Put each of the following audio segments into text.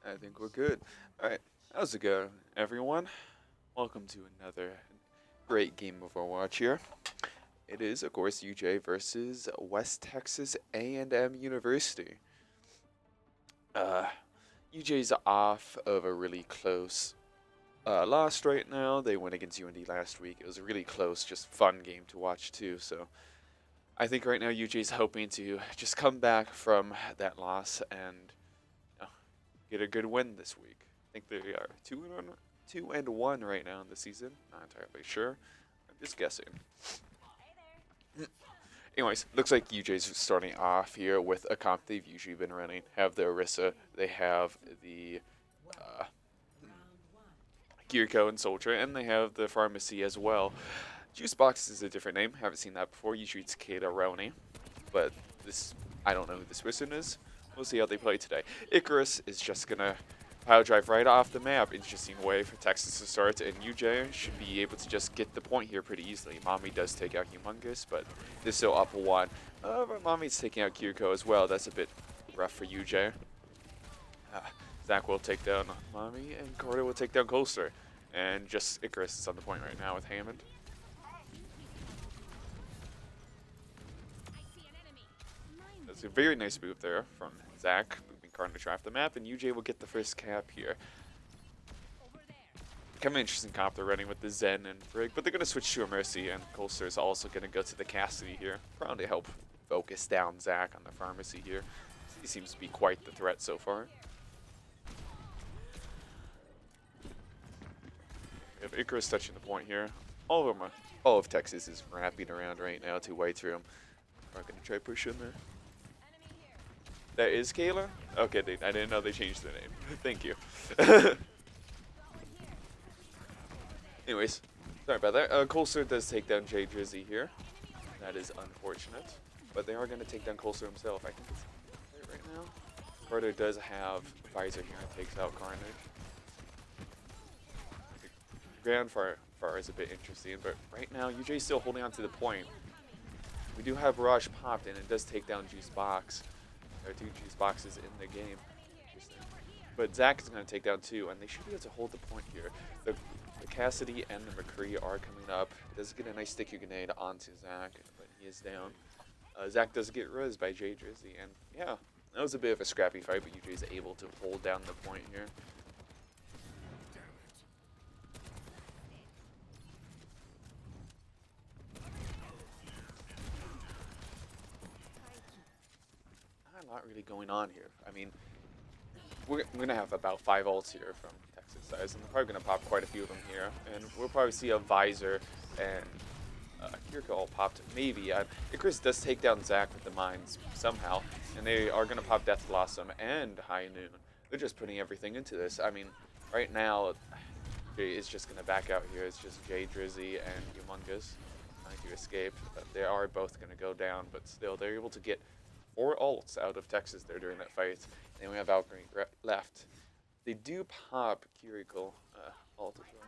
I think we're good. Alright, how's it going, everyone? Welcome to another great game of Overwatch here. It is, of course, UJ versus West Texas A&M University. Uh, UJ's off of a really close loss right now. They went against UND last week. It was a really close, just fun game to watch too. So I think right now UJ's hoping to just come back from that loss and get a good win this week. I think they are 2-1 right now in the season. Not entirely sure. I'm just guessing. Anyways, looks like UJ's starting off here with a comp they've usually been running. Have the Orisa, they have the uh, Kiriko and Soldier, and they have the Pharmacy as well. Juicebox is a different name. Haven't seen that before. Usually it's Kata Roni, but this I don't know who this person is. We'll see how they play today. Icarus is just gonna pile drive right off the map. Interesting way for Texas to start, and UJ should be able to just get the point here pretty easily. Mommy does take out Humongous, but they're still up 1. But Mommy's taking out Kiriko as well. That's a bit rough for UJ. Zach will take down Mommy, and Carter will take down Colster. And just Icarus is on the point right now with Hammond. That's a very nice move there from Zach, moving Carnage off the map, and UJ will get the first cap here. Kind of interesting comp they're running with the Zen and Brig, but they're going to switch to a Mercy, and Colster is also going to go to the Cassidy here, probably to help focus down Zach on the Pharmacy here. He seems to be quite the threat so far. We have Icarus touching the point here. All of Texas is wrapping around right now to White's room. We're going to try push in there. That is Kayla? Okay, I didn't know they changed their name. Thank you. Anyways, sorry about that. Colster does take down Jay Drizzy here. That is unfortunate. But they are going to take down Colster himself. I think it's right now. Carter does have Visor here and takes out Carnage. Grand Far is a bit interesting, but right now UJ's still holding on to the point. We do have Barrage popped and it does take down Juice Box. There are 2 Juice Boxes in the game. But Zach is going to take down 2, and they should be able to hold the point here. The Cassidy and the McCree are coming up. Does get a nice sticky grenade onto Zach, but he is down. Zach does get res by Jay Drizzy, and yeah, that was a bit of a scrappy fight, but UJ is able to hold down the point here. Not a lot really going on here. I mean, we're going to have about 5 ults here from Texas size, and they're probably going to pop quite a few of them here. And we'll probably see a Visor and Kiriko all popped, maybe. Icarus does take down Zach with the mines somehow, and they are going to pop Death Blossom and High Noon. They're just putting everything into this. I mean, right now, Jay is just going to back out here. It's just Jay, Drizzy, and Humongous trying to escape. They are both going to go down, but still, they're able to get 4 ults out of Texas there during that fight. And then we have Valkyrie left. They do pop Kiriko ult as well.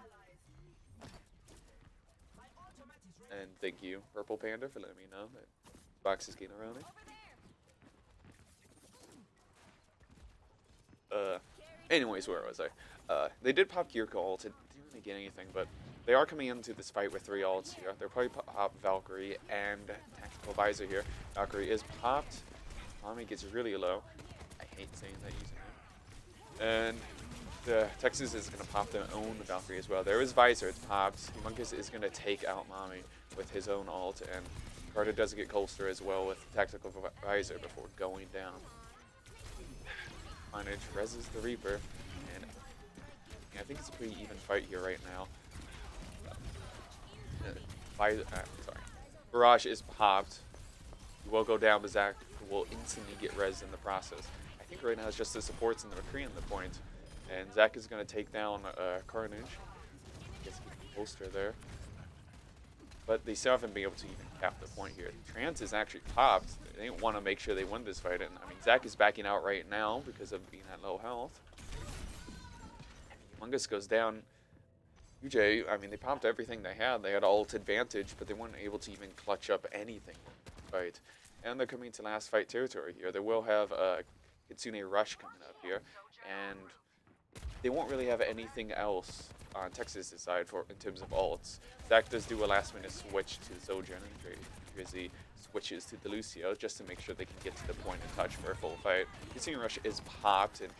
And thank you, Purple Panda, for letting me know that box is getting around it. Anyways, where was I? They did pop Kiriko ult. It didn't really get anything, but they are coming into this fight with 3 ults here. They'll probably pop Valkyrie and Tactical Visor here. Valkyrie is popped. Mommy gets really low. I hate saying that using it. And the Texas is going to pop their own Valkyrie as well. There is Visor, it's popped. Humongous is going to take out Mommy with his own ult, and Carter does get Colster as well with Tactical Visor before going down. Carnage reses the Reaper, and I think it's a pretty even fight here right now. Barrage is popped. He will go down, but Zach will instantly get res in the process. I think right now it's just the supports and the McCree in the point. And Zach is going to take down Carnage. Gets a poster there. But they still haven't been able to even cap the point here. Trance is actually popped. They want to make sure they win this fight. And I mean, Zach is backing out right now because of being at low health. Humongous goes down. UJ, I mean, they popped everything they had. They had ult advantage, but they weren't able to even clutch up anything in the fight. And they're coming to last fight territory here. They will have Kitsune Rush coming up here. And they won't really have anything else on Texas' side for in terms of ults. Zach does do a last-minute switch to Sojourn, and Drizzy switches to the Lucio just to make sure they can get to the point and touch for a full fight. Casino Rush is popped, and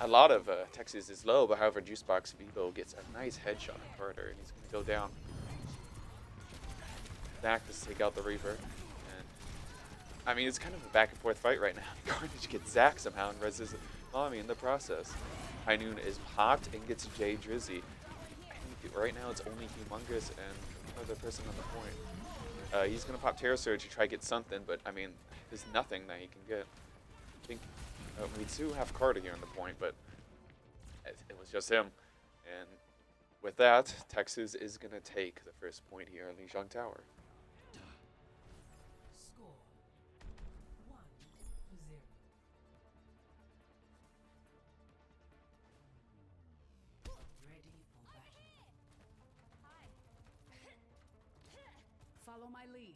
a lot of Texas is low, but however, Juicebox Vivo gets a nice headshot on Carter, and he's going to go down. Zach to take out the Reaper. And I mean, it's kind of a back-and-forth fight right now. Carnage gets Zach somehow and reses Mommy in the process. High Noon is popped and gets Jay Drizzy. I think right now it's only Humongous and another person on the point. He's going to pop Terror Surge to try to get something, but I mean, there's nothing that he can get. I think we do have Carter here on the point, but it was just him. And with that, Texas is going to take the first point here in Lijiang Tower. Score 1-0. Ready for battle. Follow my lead.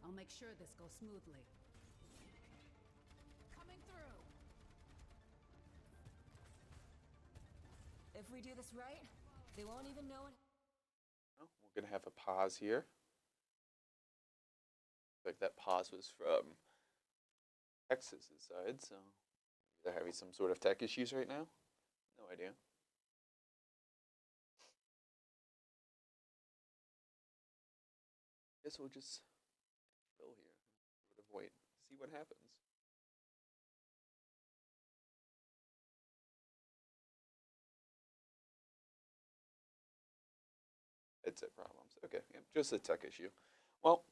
I'll make sure this goes smoothly. Coming through. If we do this right, they won't even know it. Oh, we're going to have a pause here. Like that pause was from Texas' side, so they're having some sort of tech issues right now. No idea. Guess we'll just fill here. Sort of wait, see what happens. Headset problems. Okay, yeah, just a tech issue. Well,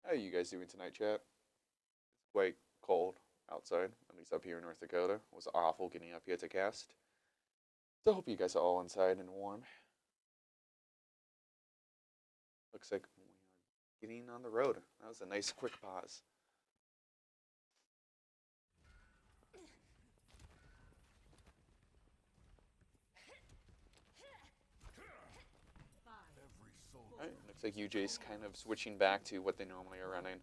how are you guys doing tonight, chat? It's quite cold outside, at least up here in North Dakota. It was awful getting up here to cast. So I hope you guys are all inside and warm. Looks like we are getting on the road. That was a nice quick pause. Alright, looks like UJ's kind of switching back to what they normally are running.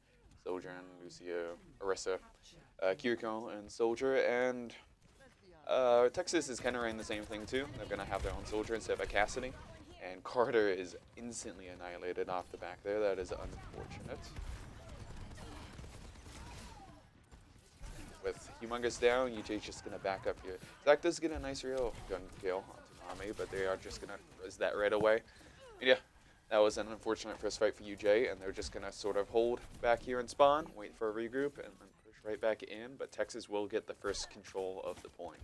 Sojourn, Lucio, Orisa, Kiriko, and Soldier, and Texas is kind of running the same thing too. They're going to have their own Soldier instead of a Cassidy, and Carter is instantly annihilated off the back there. That is unfortunate. With Humongous down, UJ's just going to back up here. Zach does get a nice real gun kill onto Nami, but they are just going to res that right away. And yeah, that was an unfortunate first fight for UJ, and they're just going to sort of hold back here and spawn, wait for a regroup, and then push right back in, but Texas will get the first control of the point.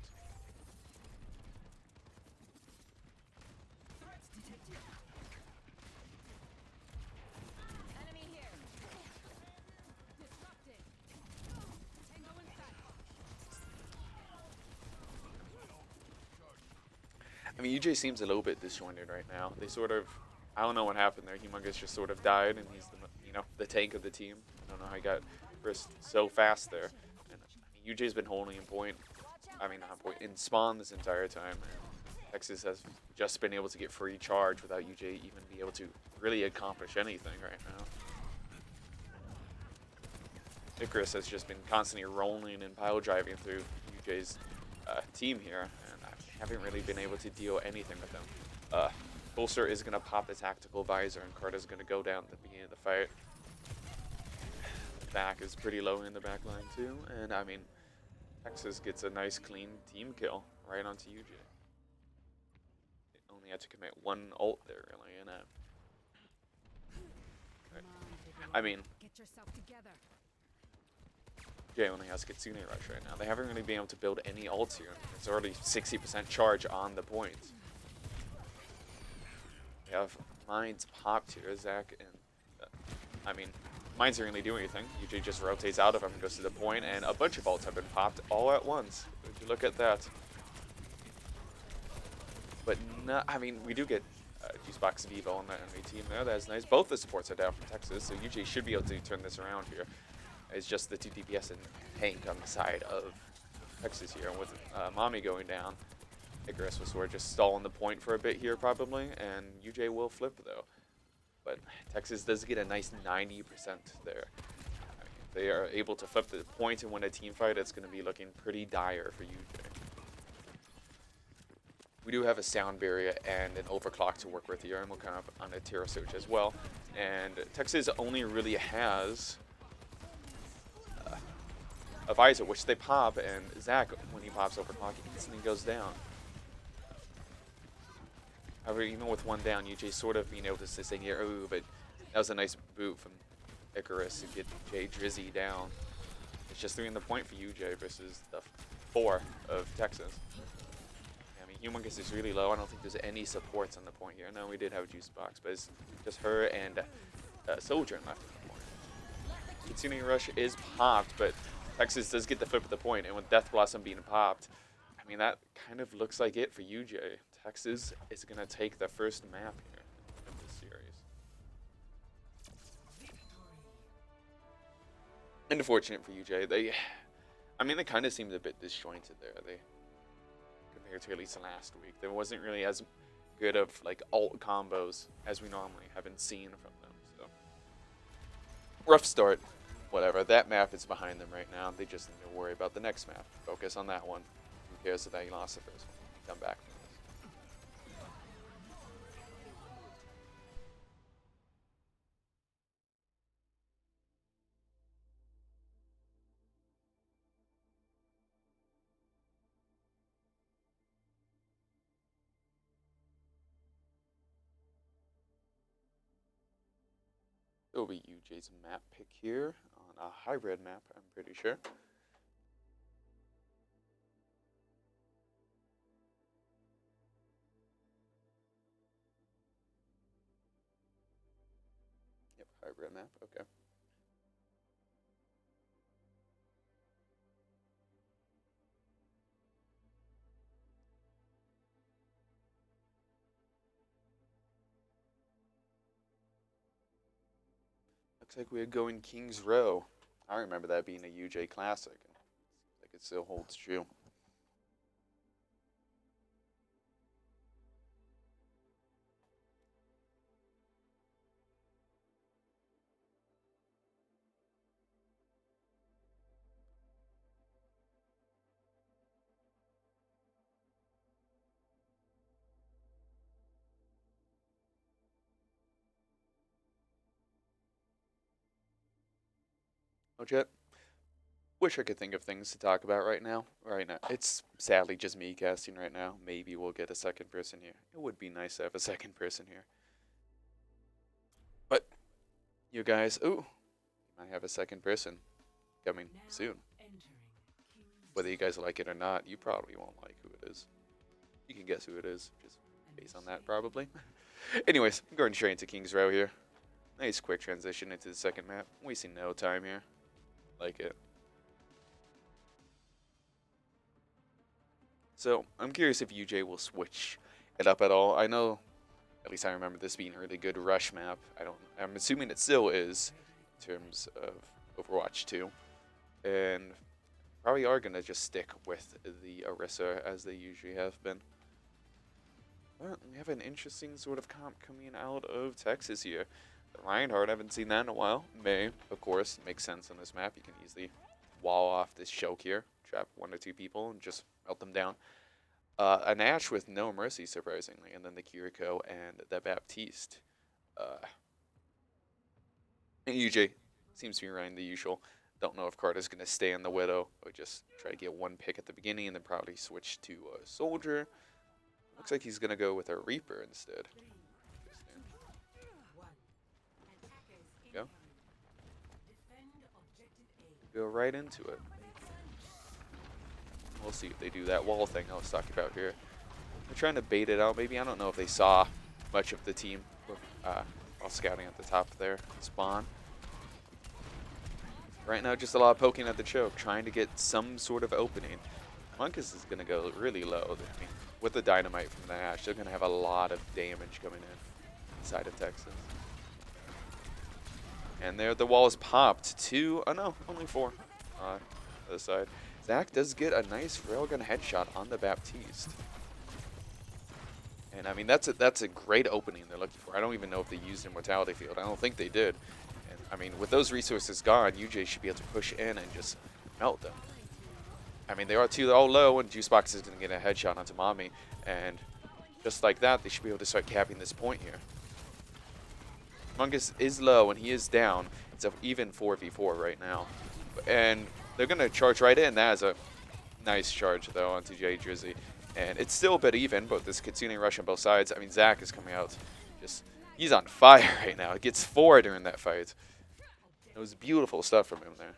Enemy here. Disrupting. Tango inside. I mean, UJ seems a little bit disjointed right now. They sort of, I don't know what happened there. Humongous just sort of died, and he's the, the tank of the team. I don't know how he got first so fast there. And I mean, UJ's been holding in point. I mean, not point, in spawn this entire time. And Texas has just been able to get free charge without UJ even be able to really accomplish anything right now. Icarus has just been constantly rolling and pile driving through UJ's team here, and I haven't really been able to deal anything with him. Bolster is going to pop the tactical visor, and Carter's going to go down at the beginning of the fight. Back is pretty low in the back line too, and I mean, Texas gets a nice clean team kill right onto UJ. They only had to commit one ult there, really, and I mean, Get yourself together. Jay only has Kitsune Rush right now. They haven't really been able to build any ults here. It's already 60% charge on the point. They have Mines popped here, Zach, and I mean, Mines didn't really do anything. UJ just rotates out of him and goes to the point, and a bunch of ults have been popped all at once. If you look at that. But no, I mean, we do get Juicebox Vivo on the enemy team there. That's nice. Both the supports are down from Texas, so UJ should be able to turn this around here. It's just the 2 DPS and Hank on the side of Texas here. And with Mommy going down, Icarus was sort of just stalling the point for a bit here probably, and UJ will flip though. But Texas does get a nice 90% there. I mean, if they are able to flip the point and win a team fight, it's going to be looking pretty dire for UJ. we do have a sound barrier and an overclock to work with here, and we're kind of on a Terra Search as well. And Texas only really has a visor, which they pop, and Zach, when he pops overclock, instantly goes down. However, even with one down, UJ sort of being able to sustain here. Ooh, but that was a nice boot from Icarus to get Jay Drizzy down. It's just 3 in the point for UJ versus the 4 of Texas. I mean, Humongous is really low. I don't think there's any supports on the point here. No, we did have a Juice Box, but it's just her and Soldier left on the point. Kitsune Rush is popped, but Texas does get the flip of the point, and with Death Blossom being popped, I mean, that kind of looks like it for UJ. Texas is going to take the first map here of this series. Unfortunate for UJ. They kind of seemed a bit disjointed there. Compared to at least last week, there wasn't really as good of like ult combos as we normally haven't seen from them. So rough start. Whatever. That map is behind them right now. They just need to worry about the next map. Focus on that one. Who cares that they lost the first one? Come back from this. It'll be UJ's map pick here on a hybrid map, I'm pretty sure. Yep, hybrid map, okay. Looks like we're going King's Row. I remember that being a UJ classic. Like it still holds true. Oh, Jet. Wish I could think of things to talk about right now. It's sadly just me casting right now. Maybe we'll get a second person here. It would be nice to have a second person here. But you guys, ooh, I have a second person coming soon. Whether you guys like it or not, you probably won't like who it is. You can guess who it is, just based on that probably. Anyways, I'm going straight into King's Row here. Nice quick transition into the second map. Wasting no time here. Like it. So, I'm curious if UJ will switch it up at all. I know, at least I remember this being a really good rush map. I'm assuming it still is, in terms of Overwatch 2. And probably are going to just stick with the Orisa as they usually have been. But we have an interesting sort of comp coming out of Texas here. The Reinhardt, I haven't seen that in a while. May, of course, makes sense on this map. You can easily wall off this choke here, trap 1 or 2 people, and just melt them down. An Ashe with no mercy, surprisingly, and then the Kiriko and the Baptiste. And UJ seems to be running the usual. Don't know if Carter's going to stay on the Widow or just try to get 1 pick at the beginning and then probably switch to a Soldier. Looks like he's going to go with a Reaper instead. Go. Go right into it. We'll see if they do that wall thing I was talking about here. They're trying to bait it out. Maybe, I don't know if they saw much of the team while scouting at the top there. Spawn. Right now, just a lot of poking at the choke, trying to get some sort of opening. Monkus is going to go really low. I mean, with the dynamite from the Ashe, they're going to have a lot of damage coming in inside of Texas. And there, the wall is popped. 2, oh no, only 4 on the other side. Zach does get a nice railgun headshot on the Baptiste. And I mean, that's a great opening they're looking for. I don't even know if they used Immortality Field. I don't think they did. And I mean, with those resources gone, UJ should be able to push in and just melt them. I mean, they are 2 all low, and Juicebox is going to get a headshot onto Mommy. And just like that, they should be able to start capping this point here. Mungus is low and he is down. It's an even 4v4 right now. And they're going to charge right in. That is a nice charge, though, onto Jay Drizzy. And it's still a bit even, but this Kitsune rush on both sides. I mean, Zach is coming out. He's on fire right now. He gets 4 during that fight. It was beautiful stuff from him there.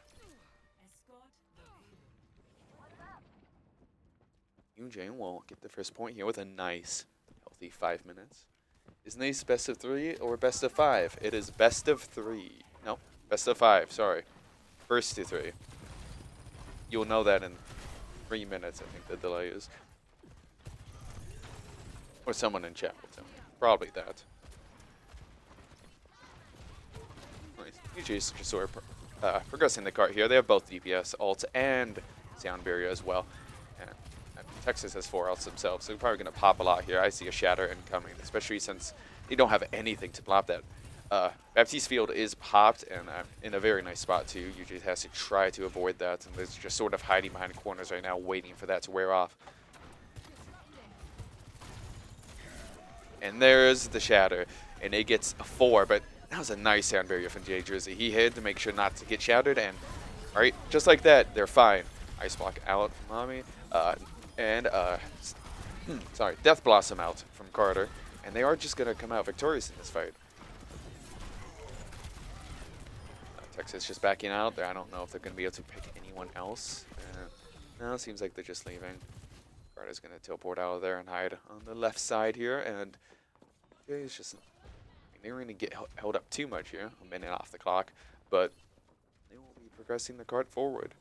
UJ will get the first point here with a nice, healthy 5 minutes. Is this best of 3 or best of 5? It is best of 3. No, best of 5, sorry. First to 3. You'll know that in 3 minutes, I think the delay is. Or someone in chat will tell me. Probably that. Nice. UJ's just sort of progressing the cart here. They have both DPS, ult, and sound barrier as well. And Texas has 4 ults themselves, so they're probably going to pop a lot here. I see a Shatter incoming, especially since they don't have anything to block that. Baptiste Field is popped, and in a very nice spot too. UJ has to try to avoid that, and they're just sort of hiding behind corners right now, waiting for that to wear off. And there's the Shatter, and it gets a 4, but that was a nice sound barrier from Jay Drizzy. He hid to make sure not to get shattered, and right, just like that, they're fine. Ice Block out from Mommy. Sorry, Death Blossom out from Carter, and they are just going to come out victorious in this fight. Texas just backing out there. I don't know if they're going to be able to pick anyone else. No, it seems like they're just leaving. Carter's going to teleport out of there and hide on the left side here, and it's just, they're going to get held up too much here. A minute off the clock, but they will be progressing the cart forward.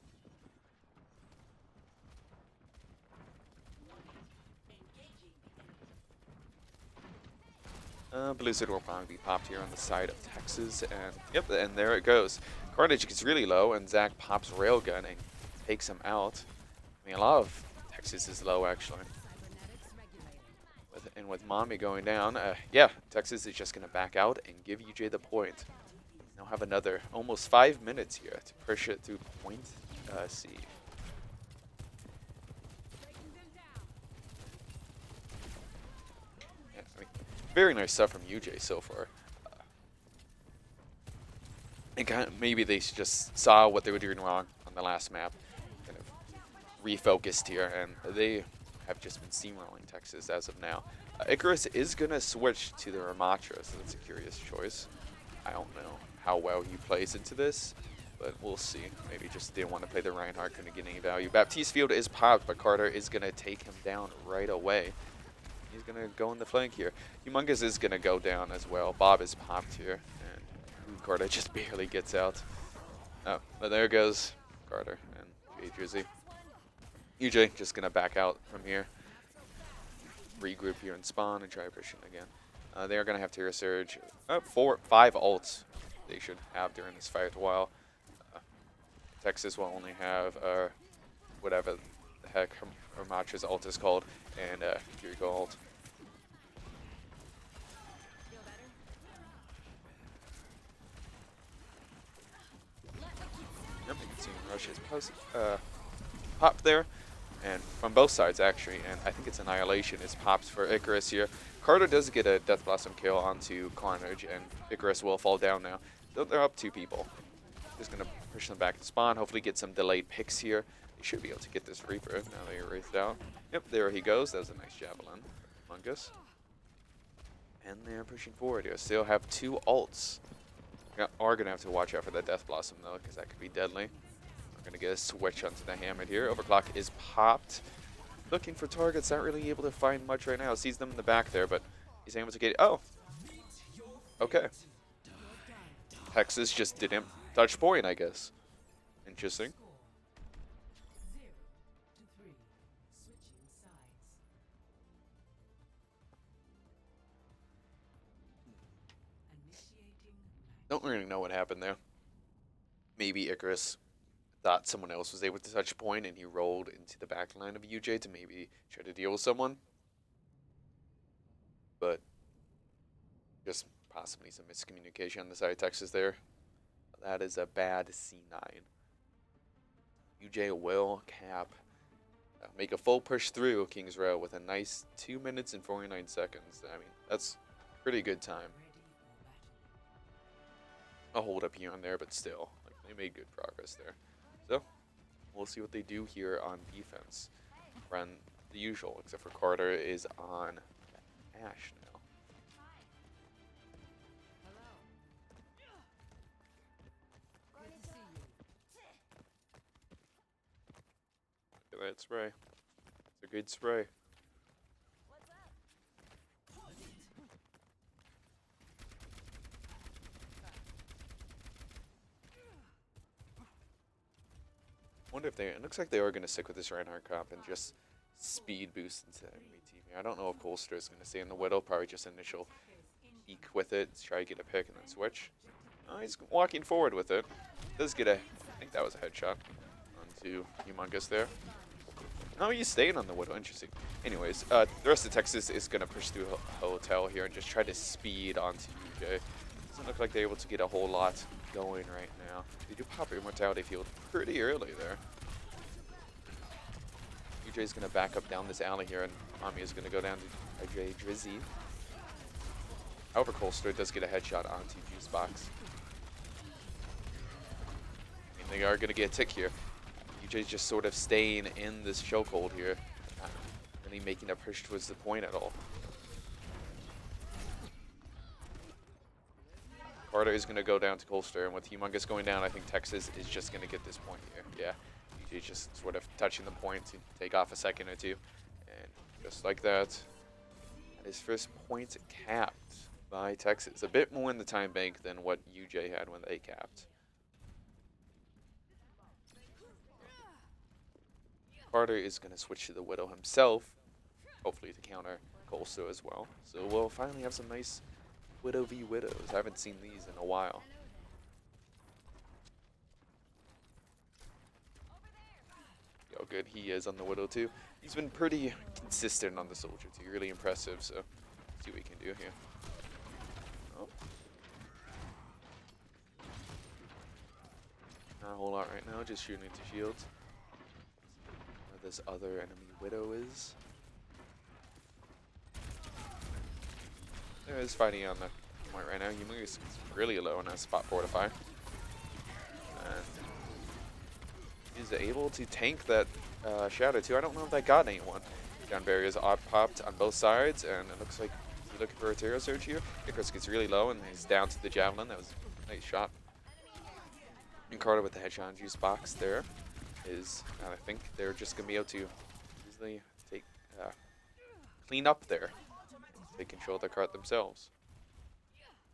Blizzard will probably be popped here on the side of Texas, and yep, and there it goes. Carnage gets really low, and Zach pops Railgun and takes him out. I mean, a lot of Texas is low, actually. With Mommy going down, yeah, Texas is just going to back out and give UJ the point. They'll have another almost 5 minutes here to push it through point C. Very nice stuff from UJ so far. And kind of maybe they just saw what they were doing wrong on the last map, kind of refocused here, and they have just been steamrolling Texas as of now. Icarus is going to switch to the Ramatra, so that's a curious choice. I don't know how well he plays into this, but we'll see. Maybe just didn't want to play the Reinhardt, couldn't get any value. Baptiste Field is popped, but Carter is going to take him down right away. He's going to go in the flank here. Humongous is going to go down as well. Bob is popped here, and Carter just barely gets out. Oh, but there goes Carter and Jay Drizzy. UJ just going to back out from here. Regroup here and spawn and try pushing again. They are going to have Terra Surge. 5 ults they should have during this fight, while Texas will only have whatever the heck Ramatra's ult is called, and Kiriko ult. Yep, you can see Russia's popped there, and from both sides actually, and I think it's Annihilation is popped for Icarus here. Carter does get a Death Blossom kill onto Carnage, and Icarus will fall down now. So they're up 2 people. Just going to push them back to spawn, hopefully get some delayed picks here. They should be able to get this Reaper now they erased out. Yep, there he goes. That was a nice Javelin. Mungus. And they're pushing forward here. Still have 2 ults. Are going to have to watch out for that Death Blossom though, because that could be deadly. We're going to get a switch onto the Hammer here. Overclock is popped. Looking for targets, not really able to find much right now. Sees them in the back there, but he's able to get it. Oh! Okay. Texas just didn't touch point, I guess. Interesting. Don't really know what happened there. Maybe Icarus thought someone else was able to touch point and he rolled into the back line of UJ to maybe try to deal with someone. But just possibly some miscommunication on the side of Texas there. That is a bad C9. UJ will cap make a full push through King's Row with a nice 2 minutes and 49 seconds. I mean, that's pretty good time. A hold up here and there, but still, like, they made good progress there. So we'll see what they do here on defense. Run the usual, except for Carter is on Ash now. Look at that spray. It's a good spray. Wonder if it looks like they are going to stick with this Reinhardt comp and just speed boost into enemy team here. I don't know if Colster is going to stay in the Widow, probably just initial peek with it, try to get a pick and then switch. He's walking forward with it. Does get a, I think that was a headshot onto Humongous there. No, he's staying on the Widow, interesting. Anyways, the rest of Texas is going to push through Hotel here and just try to speed onto UJ. Doesn't look like they're able to get a whole lot going right now. They do pop Immortality Field pretty early there. UJ's going to back up down this alley here, and Ami is going to go down to IJ Drizzy. However, Colster does get a headshot onto Juicebox. I mean, they are going to get a tick here. UJ's just sort of staying in this chokehold here, not really making a push towards the point at all. Carter is going to go down to Colster, and with Humongous going down, I think Texas is just going to get this point here. Yeah, UJ just sort of touching the point to take off a second or two. And just like that, his first point capped by Texas. A bit more in the time bank than what UJ had when they capped. Carter is going to switch to the Widow himself, hopefully to counter Colster as well. So we'll finally have some nice Widow v Widows. I haven't seen these in a while. How good he is on the Widow too. He's been pretty consistent on the Soldier too. Really impressive. So see what we can do here. Oh. Not a whole lot right now. Just shooting into shields. Where this other enemy Widow is. There is fighting on the point right now. Humongous is really low on a spot fortify. And he's able to tank that Shadow too. I don't know if that got anyone. Down barriers popped on both sides, and it looks like he's looking for a Terror Surge here. Icarus gets really low, and he's down to the Javelin. That was a nice shot. And Carter with the headshot on Juice Box there is, I think they're just going to be able to easily take, clean up there. They control their cart themselves.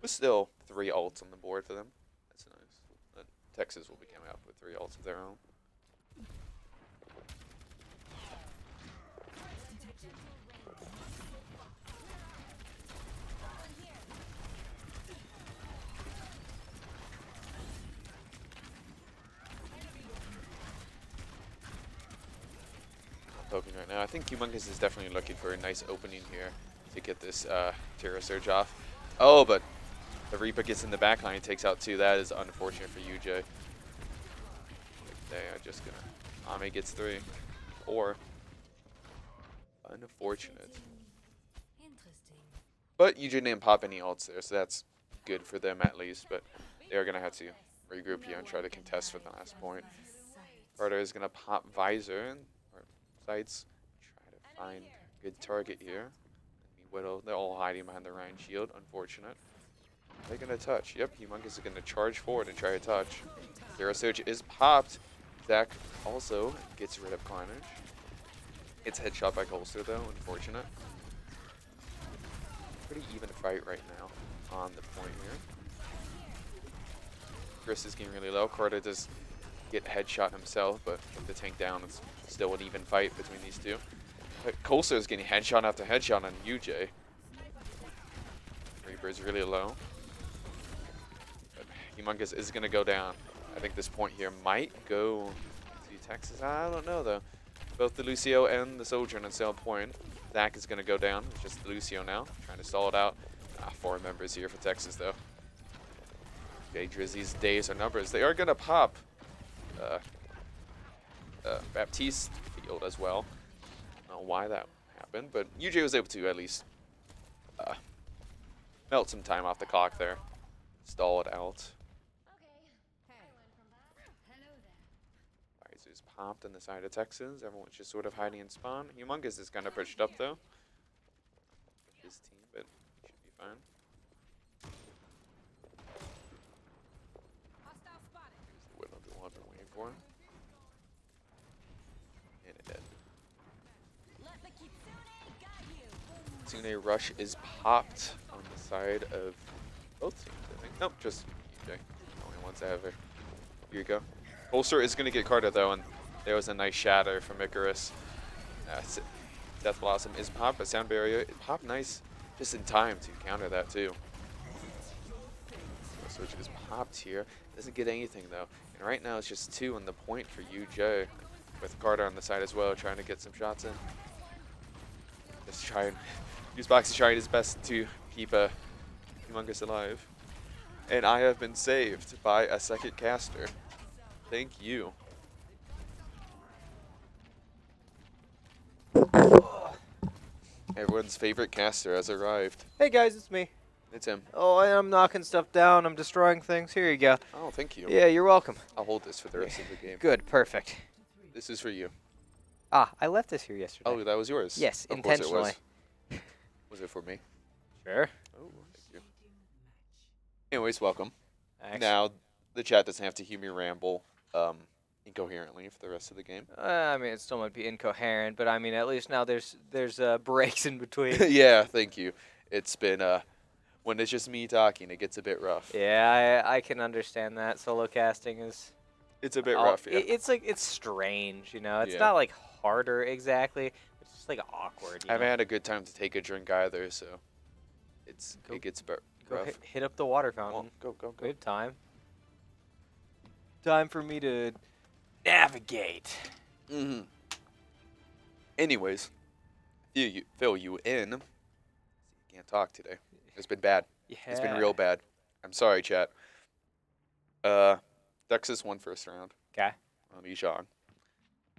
But still 3 ults on the board for them. That's nice. But Texas will be coming up with 3 ults of their own. Poking right now. I think Humongous is definitely looking for a nice opening here to get this Terror Surge off. Oh, but the Reaper gets in the backline, takes out 2. That is unfortunate for UJ. They are just gonna. Ame gets 3. Or unfortunate. Interesting. But UJ didn't pop any ults there, so that's good for them at least. But they are gonna have to regroup here and try to contest for the last point. Carter is gonna pop Visor or sights. Try to find a good target here. Widow, they're all hiding behind the Ryan shield. Unfortunate. They're gonna touch. Yep, Humongous is gonna charge forward and try to touch. Terror Surge is popped. Zach also gets rid of Carnage. It's headshot by Colster though. Unfortunate. Pretty even fight right now on the point here. Chris is getting really low. Carter does get headshot himself, but with the tank down, it's still an even fight between these two. Colster is getting headshot after headshot on UJ. Reaper is really low. But Humongous is going to go down. I think this point here might go to Texas. I don't know though. Both the Lucio and the Soldier on the same point. Zach is going to go down. It's just the Lucio now, trying to stall it out. 4 members here for Texas though. Okay, Drizzy's days are numbers. They are going to pop Baptiste healed as well. I don't know why that happened, but UJ was able to at least melt some time off the clock there. Stall it out. Visors popped on the side of Texans. Everyone's just sort of hiding in spawn. Humongous is kind of pushed up though. His team, but he should be fine. Here's the Widow duel I've been waiting for. And it did. Tsune Rush is popped on the side of both teams, I think. Nope, just UJ. Only ones that have it. Here you go. Holster is going to get carded though, and there was a nice shatter from Icarus. Death Blossom is popped, but Sound Barrier it popped nice just in time to counter that too. Switch is popped here. Doesn't get anything though. And right now it's just 2 on the point for UJ. With Carter on the side as well, trying to get some shots in. Just trying. Fusebox is trying his best to keep Humongous alive. And I have been saved by a second caster. Thank you. Everyone's favorite caster has arrived. Hey guys, it's me. It's him. Oh, I'm knocking stuff down. I'm destroying things. Here you go. Oh, thank you. Yeah, you're welcome. I'll hold this for the rest of the game. Good, perfect. This is for you. Ah, I left this here yesterday. Oh, that was yours? Yes, Of course it intentionally. was. Was it for me? Sure. Oh, thank you. Anyways, welcome. Thanks. Now, the chat doesn't have to hear me ramble incoherently for the rest of the game. I mean, it still might be incoherent, but I mean, at least now there's breaks in between. Yeah, thank you. It's been, when it's just me talking, it gets a bit rough. Yeah, I can understand that. Solo casting is... It's a bit rough, yeah. It's like, it's strange, you know? It's Yeah. not like harder exactly. It's just like awkward, I haven't had a good time to take a drink either, so it gets a bit Go rough. hit up the water Well, fountain. go. We have time. Time for me to navigate. Mm-hmm. Anyways, fill you in. You can't talk today. It's been bad. Yeah. It's been real bad. I'm sorry, chat. Texas won first round Okay. on Bijan.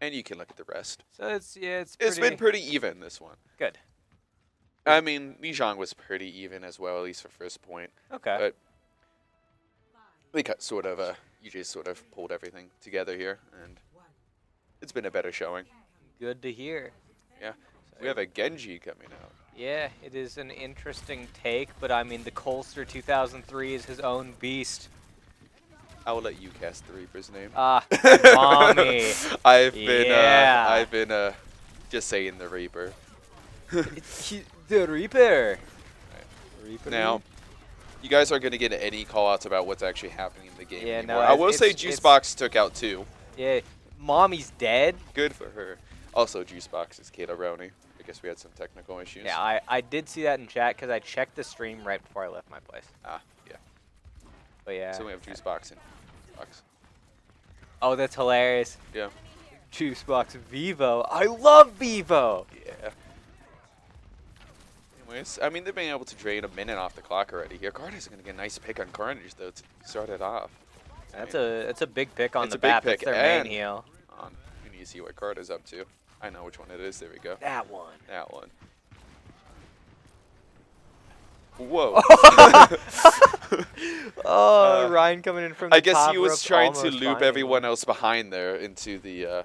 And you can look at the rest. So it's It's pretty been pretty even, this one. good. I mean, Bijan was pretty even as well, at least for first point. Okay. But they got sort of, you just sort of pulled everything together here, and it's been a better showing. Good to hear. Yeah. We have a Genji coming out. Yeah, it is an interesting take, but I mean, the Colster 2003 is his own beast. I will let you cast the Reaper's name. Ah, mommy. I've Yeah. been just saying the Reaper. The Reaper. Reaper. Now, you guys aren't going to get any call-outs about what's actually happening in the game Yeah, anymore. no, I will say it's- Juicebox took out 2. Yeah, mommy's dead. Good for her. Also, Juicebox is Kayla Roney. I guess we had some technical issues. Yeah, I did see that in chat because I checked the stream right before I left my place. Ah, yeah. But yeah. So we have Juicebox and Box. Oh, that's hilarious. Yeah. Juicebox Vivo. I love Vivo. Yeah. Anyways, I mean, they've been able to drain a minute off the clock already here. Carter's going to get a nice pick on Carnage, though, to start it off. That's a big pick on It's the a big map. pick, It's their main and- heal. You need to see what Carter's up to. I know which one it is. There we go. That one. That one. Whoa. Oh, Ryan coming in from the I guess top he was rope, trying to almost loop finding everyone one. else behind there into the,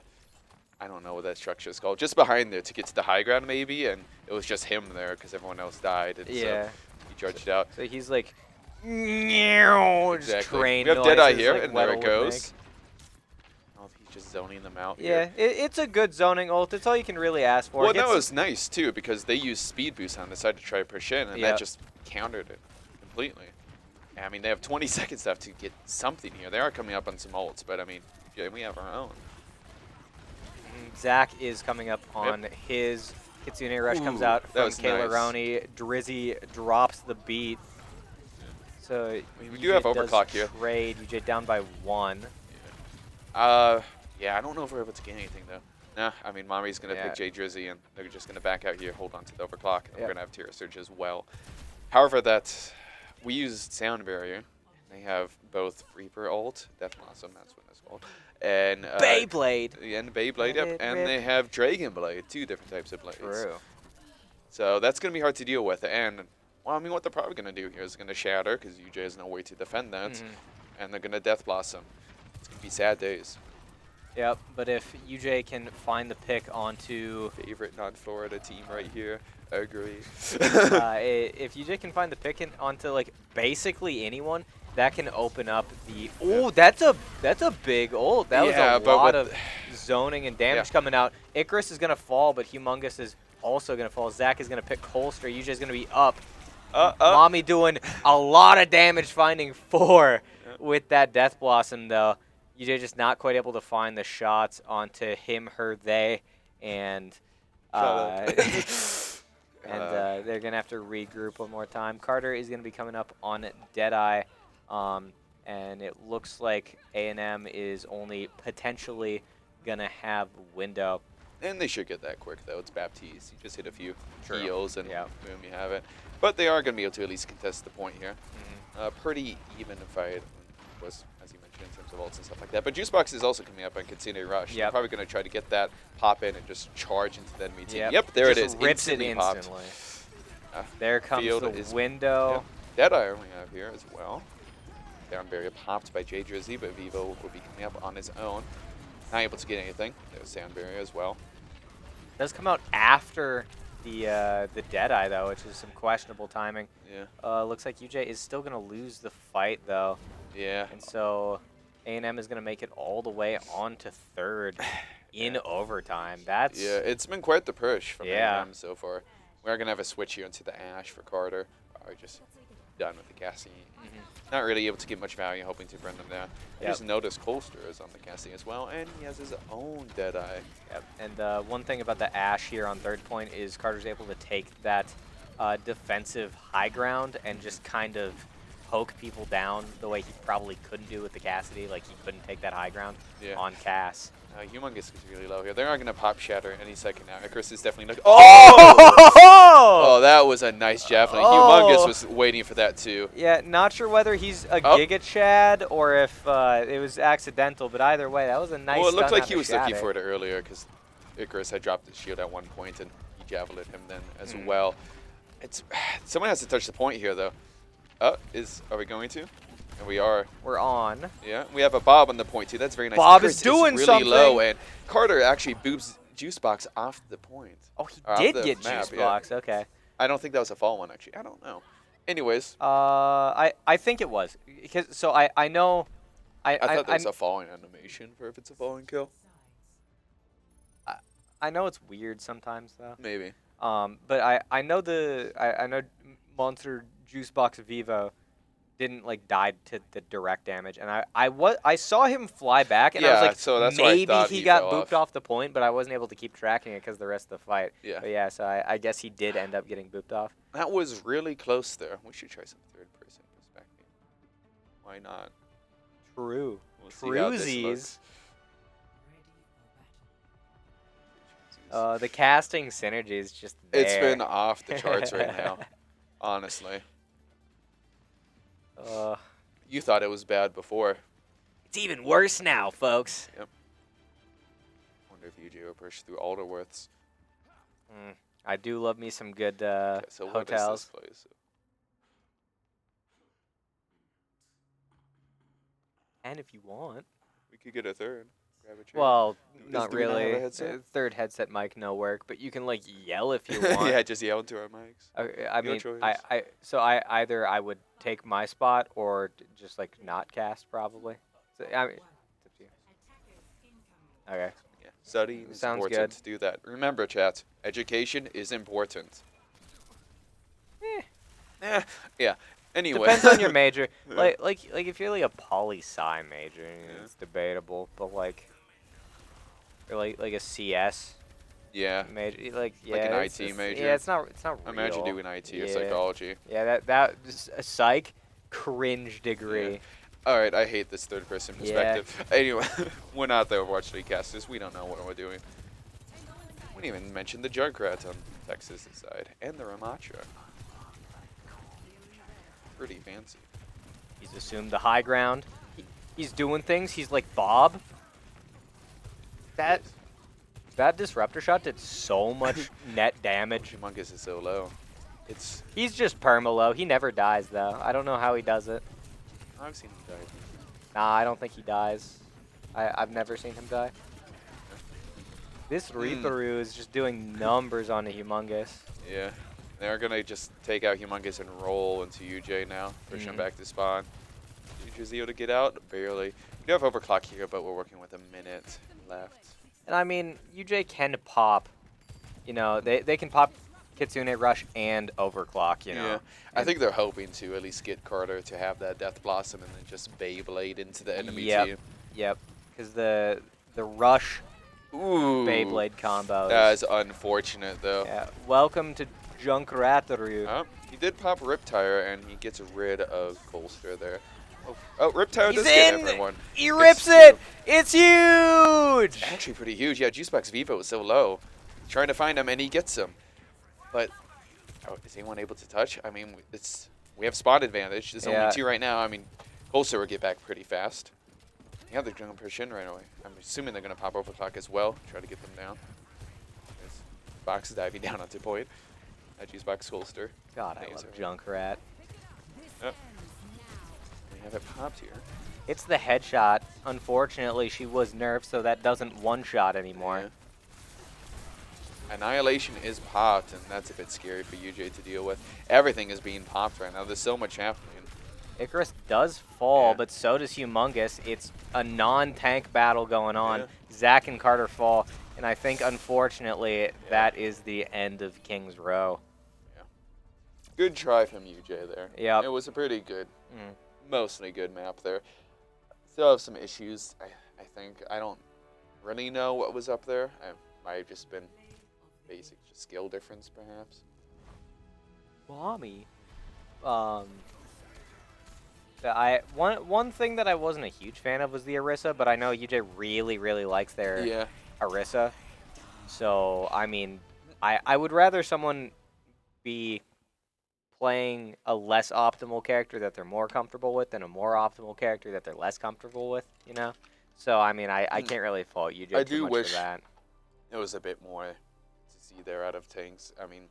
I don't know what that structure is called, just behind there to get to the high ground maybe, and it was just him there because everyone else died, and Yeah. so he charged out. So he's like, just Exactly. train We have Deadeye noises here, like and there Weddle it would goes. make. Oh, he's just zoning them out Yeah, here. it's a good zoning ult. It's all you can really ask for. Well, Get that some- was nice, too, because they used speed boost on the side to try to push in, and Yep. that just countered it completely. I mean, they have 20 seconds left to get something here. They are coming up on some ults, but I mean, yeah, we have our own. Zach is coming up on his Kitsune Rush comes Ooh, out that from was Kayla nice. Roney. Drizzy drops the beat. So I mean, we do UJ have does overclock here. Trade UJ down by 1. Yeah, I don't know if we're able to get anything, though. Nah, I mean, Mommy's going to Yeah. pick Jay Drizzy, and they're just going to back out here, hold on to the overclock, and we're Yep. going to have Tira Surge as well. However, we used Sound Barrier. They have both Reaper ult, Death Blossom, that's what it's called, and Beyblade. and Beyblade, Let yep, it and rip. they have Dragon Blade, 2 different types of blades. True. So that's gonna be hard to deal with, and well, I mean, what they're probably gonna do here is gonna Shatter because UJ has no way to defend that, and they're gonna Death Blossom. It's gonna be sad days. Yep, but if UJ can find the pick onto... Favorite non-Florida team right here. Agree. if UJ can find the pick onto, like, basically anyone, that can open up the... Oh, that's a big ult. That was a lot of zoning and damage coming out. Icarus is going to fall, but Humongous is also going to fall. Zach is going to pick Colster. UJ is going to be up. Mommy doing a lot of damage finding 4 with that Death Blossom, though. UJ just not quite able to find the shots onto him, her, they, and they're going to have to regroup one more time. Carter is going to be coming up on Deadeye, and it looks like A&M is only potentially going to have window. And they should get that quick, though. It's Baptiste. You just hit a few True. heals, and boom, you have it. But they are going to be able to at least contest the point here. Pretty even fight, was, as you mentioned, in terms of ults and stuff like that. But Juicebox is also coming up on Continue Rush. They're probably going to try to get that pop in and just charge into the enemy team. Yep, there it is. Rips instantly it popped. instantly. There comes Field the window. Deadeye we have here as well. Down barrier popped by J Drizzy, but Vivo will be coming up on his own. Not able to get anything. There's Sound Barrier as well. Does come out after the Deadeye, though, which is some questionable timing. Yeah. Looks like UJ is still going to lose the fight, though. Yeah. And so A&M is going to make it all the way on to 3rd in overtime. That's... Yeah, it's been quite the push from Yeah. A&M so far. We are going to have a switch here into the Ash for Carter. Probably just done with the Cassie. Not really able to get much value, hoping to bring them down. I just noticed Colster is on the Cassie as well, and he has his own Deadeye. Yep. And one thing about the Ash here on 3rd point is Carter's able to take that defensive high ground and just kind of poke people down the way he probably couldn't do with the Cassidy. Like, he couldn't take that high ground on Cass. Humongous is really low here. They're not going to pop Shatter any second now. Icarus is definitely not. Oh, that was a nice javelin. Humongous was waiting for that too. Yeah, not sure whether he's a Giga Chad or if it was accidental, but either way, that was a nice. Well, it looked stun like out he of was looking Shattuck. for it earlier because Icarus had dropped his shield at one point and he javelined him then as well. It's someone has to touch the point here though. Are we going to? And we are. We're on. Yeah, we have a Bob on the point too. That's very nice. Bob Icarus is doing really something. low, and Carter actually boobs Juicebox off the point. Oh, he Or off did the get map, Juicebox. Okay. I don't think that was a fall one actually. I don't know. Anyways, I think it was because I know. I thought there was a falling animation for if it's a falling kill. I know it's weird sometimes though. Maybe. But I know I know Monster Juicebox Vivo didn't like die to the direct damage, and I saw him fly back, and I was like, so that's why I maybe thought he he got fell booped off the point, but I wasn't able to keep tracking it because the rest of the fight. Yeah. But yeah, so I guess he did end up getting booped off. That was really close there. We should try some third-person perspective. Why not? True. We'll see how this Truesies. looks. The casting synergy is just there. It's been off the charts right now, honestly. You thought it was bad before. It's even worse now, folks. Yep. Wonder if UJ will push through Alderworths. I do love me some good So what is hotels. this place? And if you want. We could get a third. Grab a chair. Well, Does not do we not have a really. headset? Third headset mic no work, but you can like yell if you want. Yeah, just yell into our mics. I Your mean, choice. I either I would take my spot or just like not cast probably. So, I mean, it's up to you. Okay. Yeah, studying is Sounds important good. to do that. Remember, chat, education is important. Yeah. Anyway. Depends on your major. Like if you're like a poli-sci major, it's debatable. But like, or like a CS Yeah. major, like yeah, Like an it's IT major. Yeah, it's not Imagine real. doing IT or Yeah. psychology. Yeah, that a psych cringe degree. All right, I hate this third-person Yeah. perspective. Anyway, we're not the Overwatch League casters. We don't know what we're doing. We didn't even mention the Junkrat on Texas' side and the Ramatra. Pretty fancy. He's assumed the high ground. He's doing things. He's like Bob. That disruptor shot did so much net damage. Humongous is so low. He's just perma-low. He never dies, though. I don't know how he does it. I've seen him die. Nah, I don't think he dies. I've never seen him die. This Reaperoo is just doing numbers on a Humongous. Yeah. They're going to just take out Humongous and roll into UJ now. Push him back to spawn. UJ's able to get out? Barely. We do have overclock here, but we're working with a minute left. And I mean, UJ can pop. You know, they can pop Kitsune Rush and overclock, you know. Yeah. I think they're hoping to at least get Carter to have that Death Blossom and then just Beyblade into the enemy team. Yep. Because the Rush Beyblade combo. That's unfortunate, though. Yeah. Welcome to Junkratru. Oh, he did pop Riptire, and he gets rid of Colster there. Oh, Riptire does get everyone. He rips it! It's huge! Actually pretty huge. Yeah, Juicebox Vivo was so low. Trying to find him, and he gets him. But is anyone able to touch? I mean, we have spot advantage. There's only 2 right now. I mean, Colster will get back pretty fast. Yeah, they're going to push in right away. I'm assuming they're going to pop overclock as well. Try to get them down. This box is diving down onto point. Juicebox Colster. God, I love Junkrat. Yep. We have it popped here. It's the headshot. Unfortunately, she was nerfed, so that doesn't one-shot anymore. Yeah. Annihilation is popped, and that's a bit scary for UJ to deal with. Everything is being popped right now. There's so much happening. Icarus does fall, but so does Humongous. It's a non-tank battle going on. Yeah. Zach and Carter fall, and I think, unfortunately, that is the end of King's Row. Yeah. Good try from UJ there. Yeah. It was a pretty good, mostly good map there. Still have some issues, I think. I don't really know what was up there. It might have just been basic skill difference, perhaps. Mommy. One thing that I wasn't a huge fan of was the Orisa, but I know UJ really likes their Orisa. So, I mean, I would rather someone be playing a less optimal character that they're more comfortable with than a more optimal character that they're less comfortable with, you know? So, I mean, I can't really fault UJ too much for that. It was a bit more to see there out of tanks. I mean,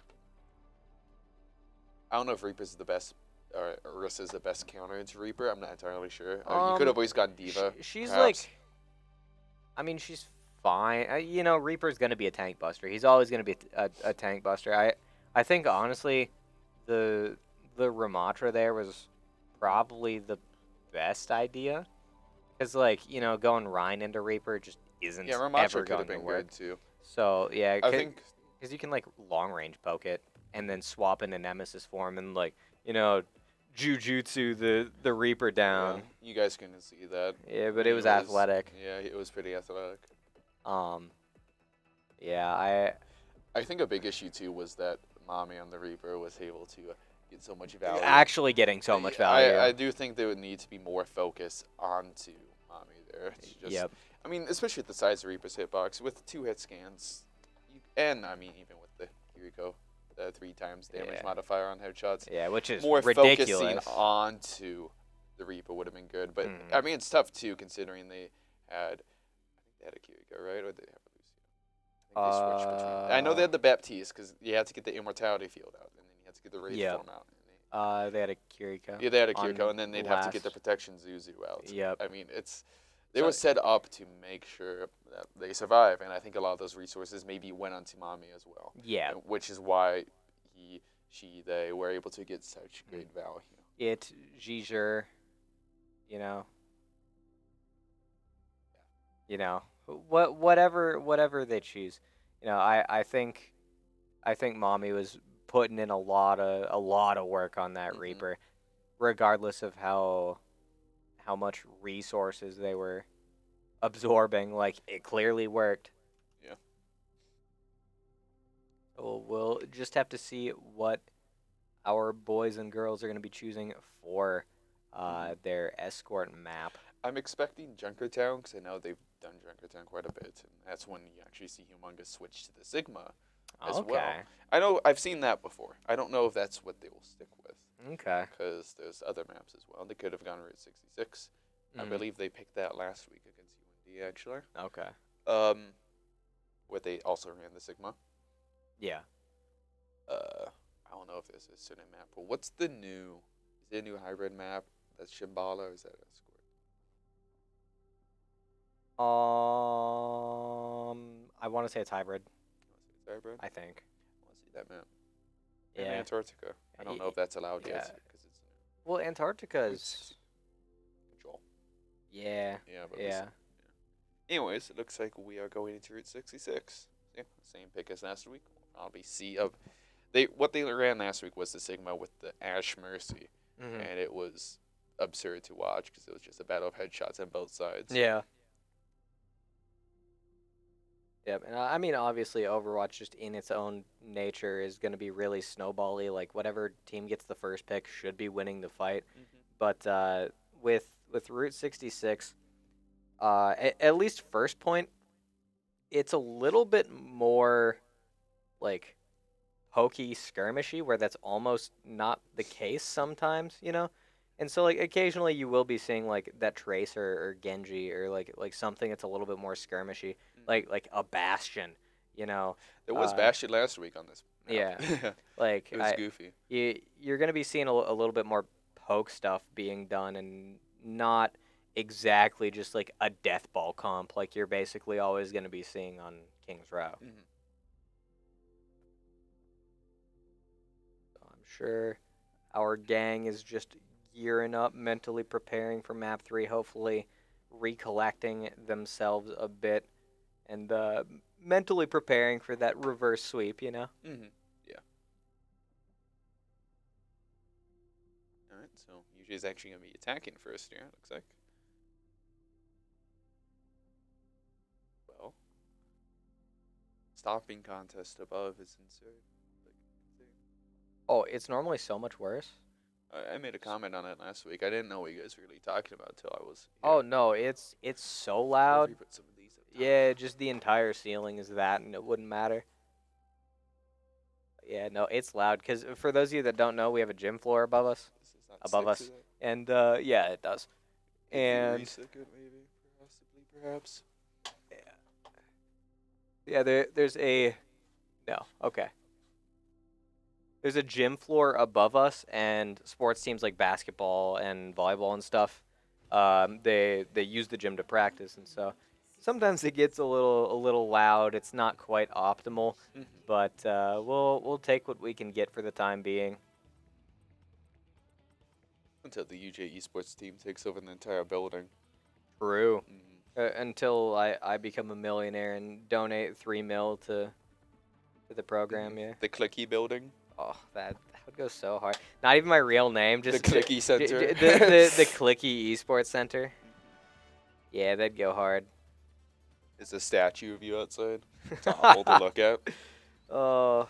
I don't know if Reaper's the best, or Orisa's the best counter into Reaper. I'm not entirely sure. You could have always gotten Diva. She's perhaps. like, I mean, she's fine. You know, Reaper's going to be a tank buster. He's always going to be a tank buster. I think, honestly, the Ramatra there was probably the best idea. Because, like, you know, going Rhine into Reaper just isn't ever going to work. Good too. So, yeah, I think because you can, like, long-range poke it and then swap into Nemesis form and, like, you know, Jujutsu the Reaper down. Yeah, you guys can see that. Yeah, but it was athletic. Yeah, it was pretty athletic. Yeah, I think a big issue, too, was that Mommy on the Reaper was able to get so much value. Actually getting so much value. I do think there would need to be more focus onto Mommy there. It's just, I mean, especially at the size of Reaper's hitbox, with 2 hit scans, and, I mean, even with the Kiriko, the 3 times damage modifier on headshots. Yeah, which is more ridiculous. Focusing onto the Reaper would have been good. But, I mean, it's tough, too, considering they had, I think they had a Kiriko, right? Or did they have a Lucio? I think they switched between. I know they had the Baptiste, because you had to get the Immortality field out, and then you had to get the Rage form out. They had a Kiriko. Yeah, they had a Kiriko, and then they'd have to get the Protection Zuzu out. Yep. I mean, they were set up to make sure that they survive, and I think a lot of those resources maybe went onto Mommy as well. Yeah. Which is why they were able to get such great value. Giger, you know. You know, whatever they choose. You know, I think Mommy was putting in a lot of work on that Reaper, regardless of how much resources they were absorbing. Like, it clearly worked. Yeah. So we'll just have to see what our boys and girls are going to be choosing for their escort map. I'm expecting Junkertown, because I know they've done Junkertown quite a bit, and that's when you actually see Humongous switch to the Sigma. as Okay. well. I know I've seen that before. I don't know if that's what they will stick with. Okay. Because there's other maps as well. They could have gone Route 66. I Mhm. believe they picked that last week against UND, actually. Okay. Where they also ran the Sigma. Yeah. I don't know if there's a certain map, but what's the new? Is there a new hybrid map that's Shambhala, or is that Escort? I want to say it's hybrid. Is it hybrid? I think. I want to see that map. And Yeah. Antarctica. I don't know if that's allowed yet because it's Well, Antarctica is. It's control. Yeah. Yeah, but Yeah. anyways, it looks like we are going into Route 66. Yeah, same pick as last week. Probably see of what they ran last week was the Sigma with the Ash Mercy, Mhm. and it was absurd to watch because it was just a battle of headshots on both sides. Yeah. Yep, and I mean, obviously, Overwatch just in its own nature is going to be really snowbally. Like, whatever team gets the first pick should be winning the fight. But with Route 66, at least first point, it's a little bit more like pokey, skirmishy, where that's almost not the case sometimes, you know. And so, like, occasionally you will be seeing like that Tracer or Genji or like something that's a little bit more skirmishy, like a Bastion, you know. There was Bastion last week on this map. Yeah, like It was goofy. you're gonna be seeing a little bit more poke stuff being done, and not exactly just like a death ball comp like you're basically always gonna be seeing on King's Row. So I'm sure our gang is just gearing up, mentally preparing for map 3, hopefully recollecting themselves a bit, and mentally preparing for that reverse sweep, you know? Yeah. Alright, so usually is actually going to be attacking first here, it looks like. Well, stopping contest above is insane. Oh, it's normally so much worse. I made a comment on it last week. I didn't know what you guys were really talking about until I was. Oh no, it's so loud. Put some of these up top. Yeah, just the entire ceiling is that, and it wouldn't matter. Yeah, no, it's loud because for those of you that don't know, we have a gym floor above us, Does this not stick to that? and yeah, it does. Maybe And re-stick it, maybe, possibly, perhaps. yeah, there's a no, okay. There's a gym floor above us, and sports teams like basketball and volleyball and stuff, they use the gym to practice, and so sometimes it gets a little loud. It's not quite optimal, but we'll take what we can get for the time being. Until the UJ esports team takes over the entire building. True. Until I become a millionaire and donate $3 million to the program. Yeah. The Clicky building. Oh, that would go so hard. Not even my real name, just the Clicky Center. The Clicky Esports Center. Yeah, that'd go hard. There's a statue of you outside. It's awful to look at. Oh,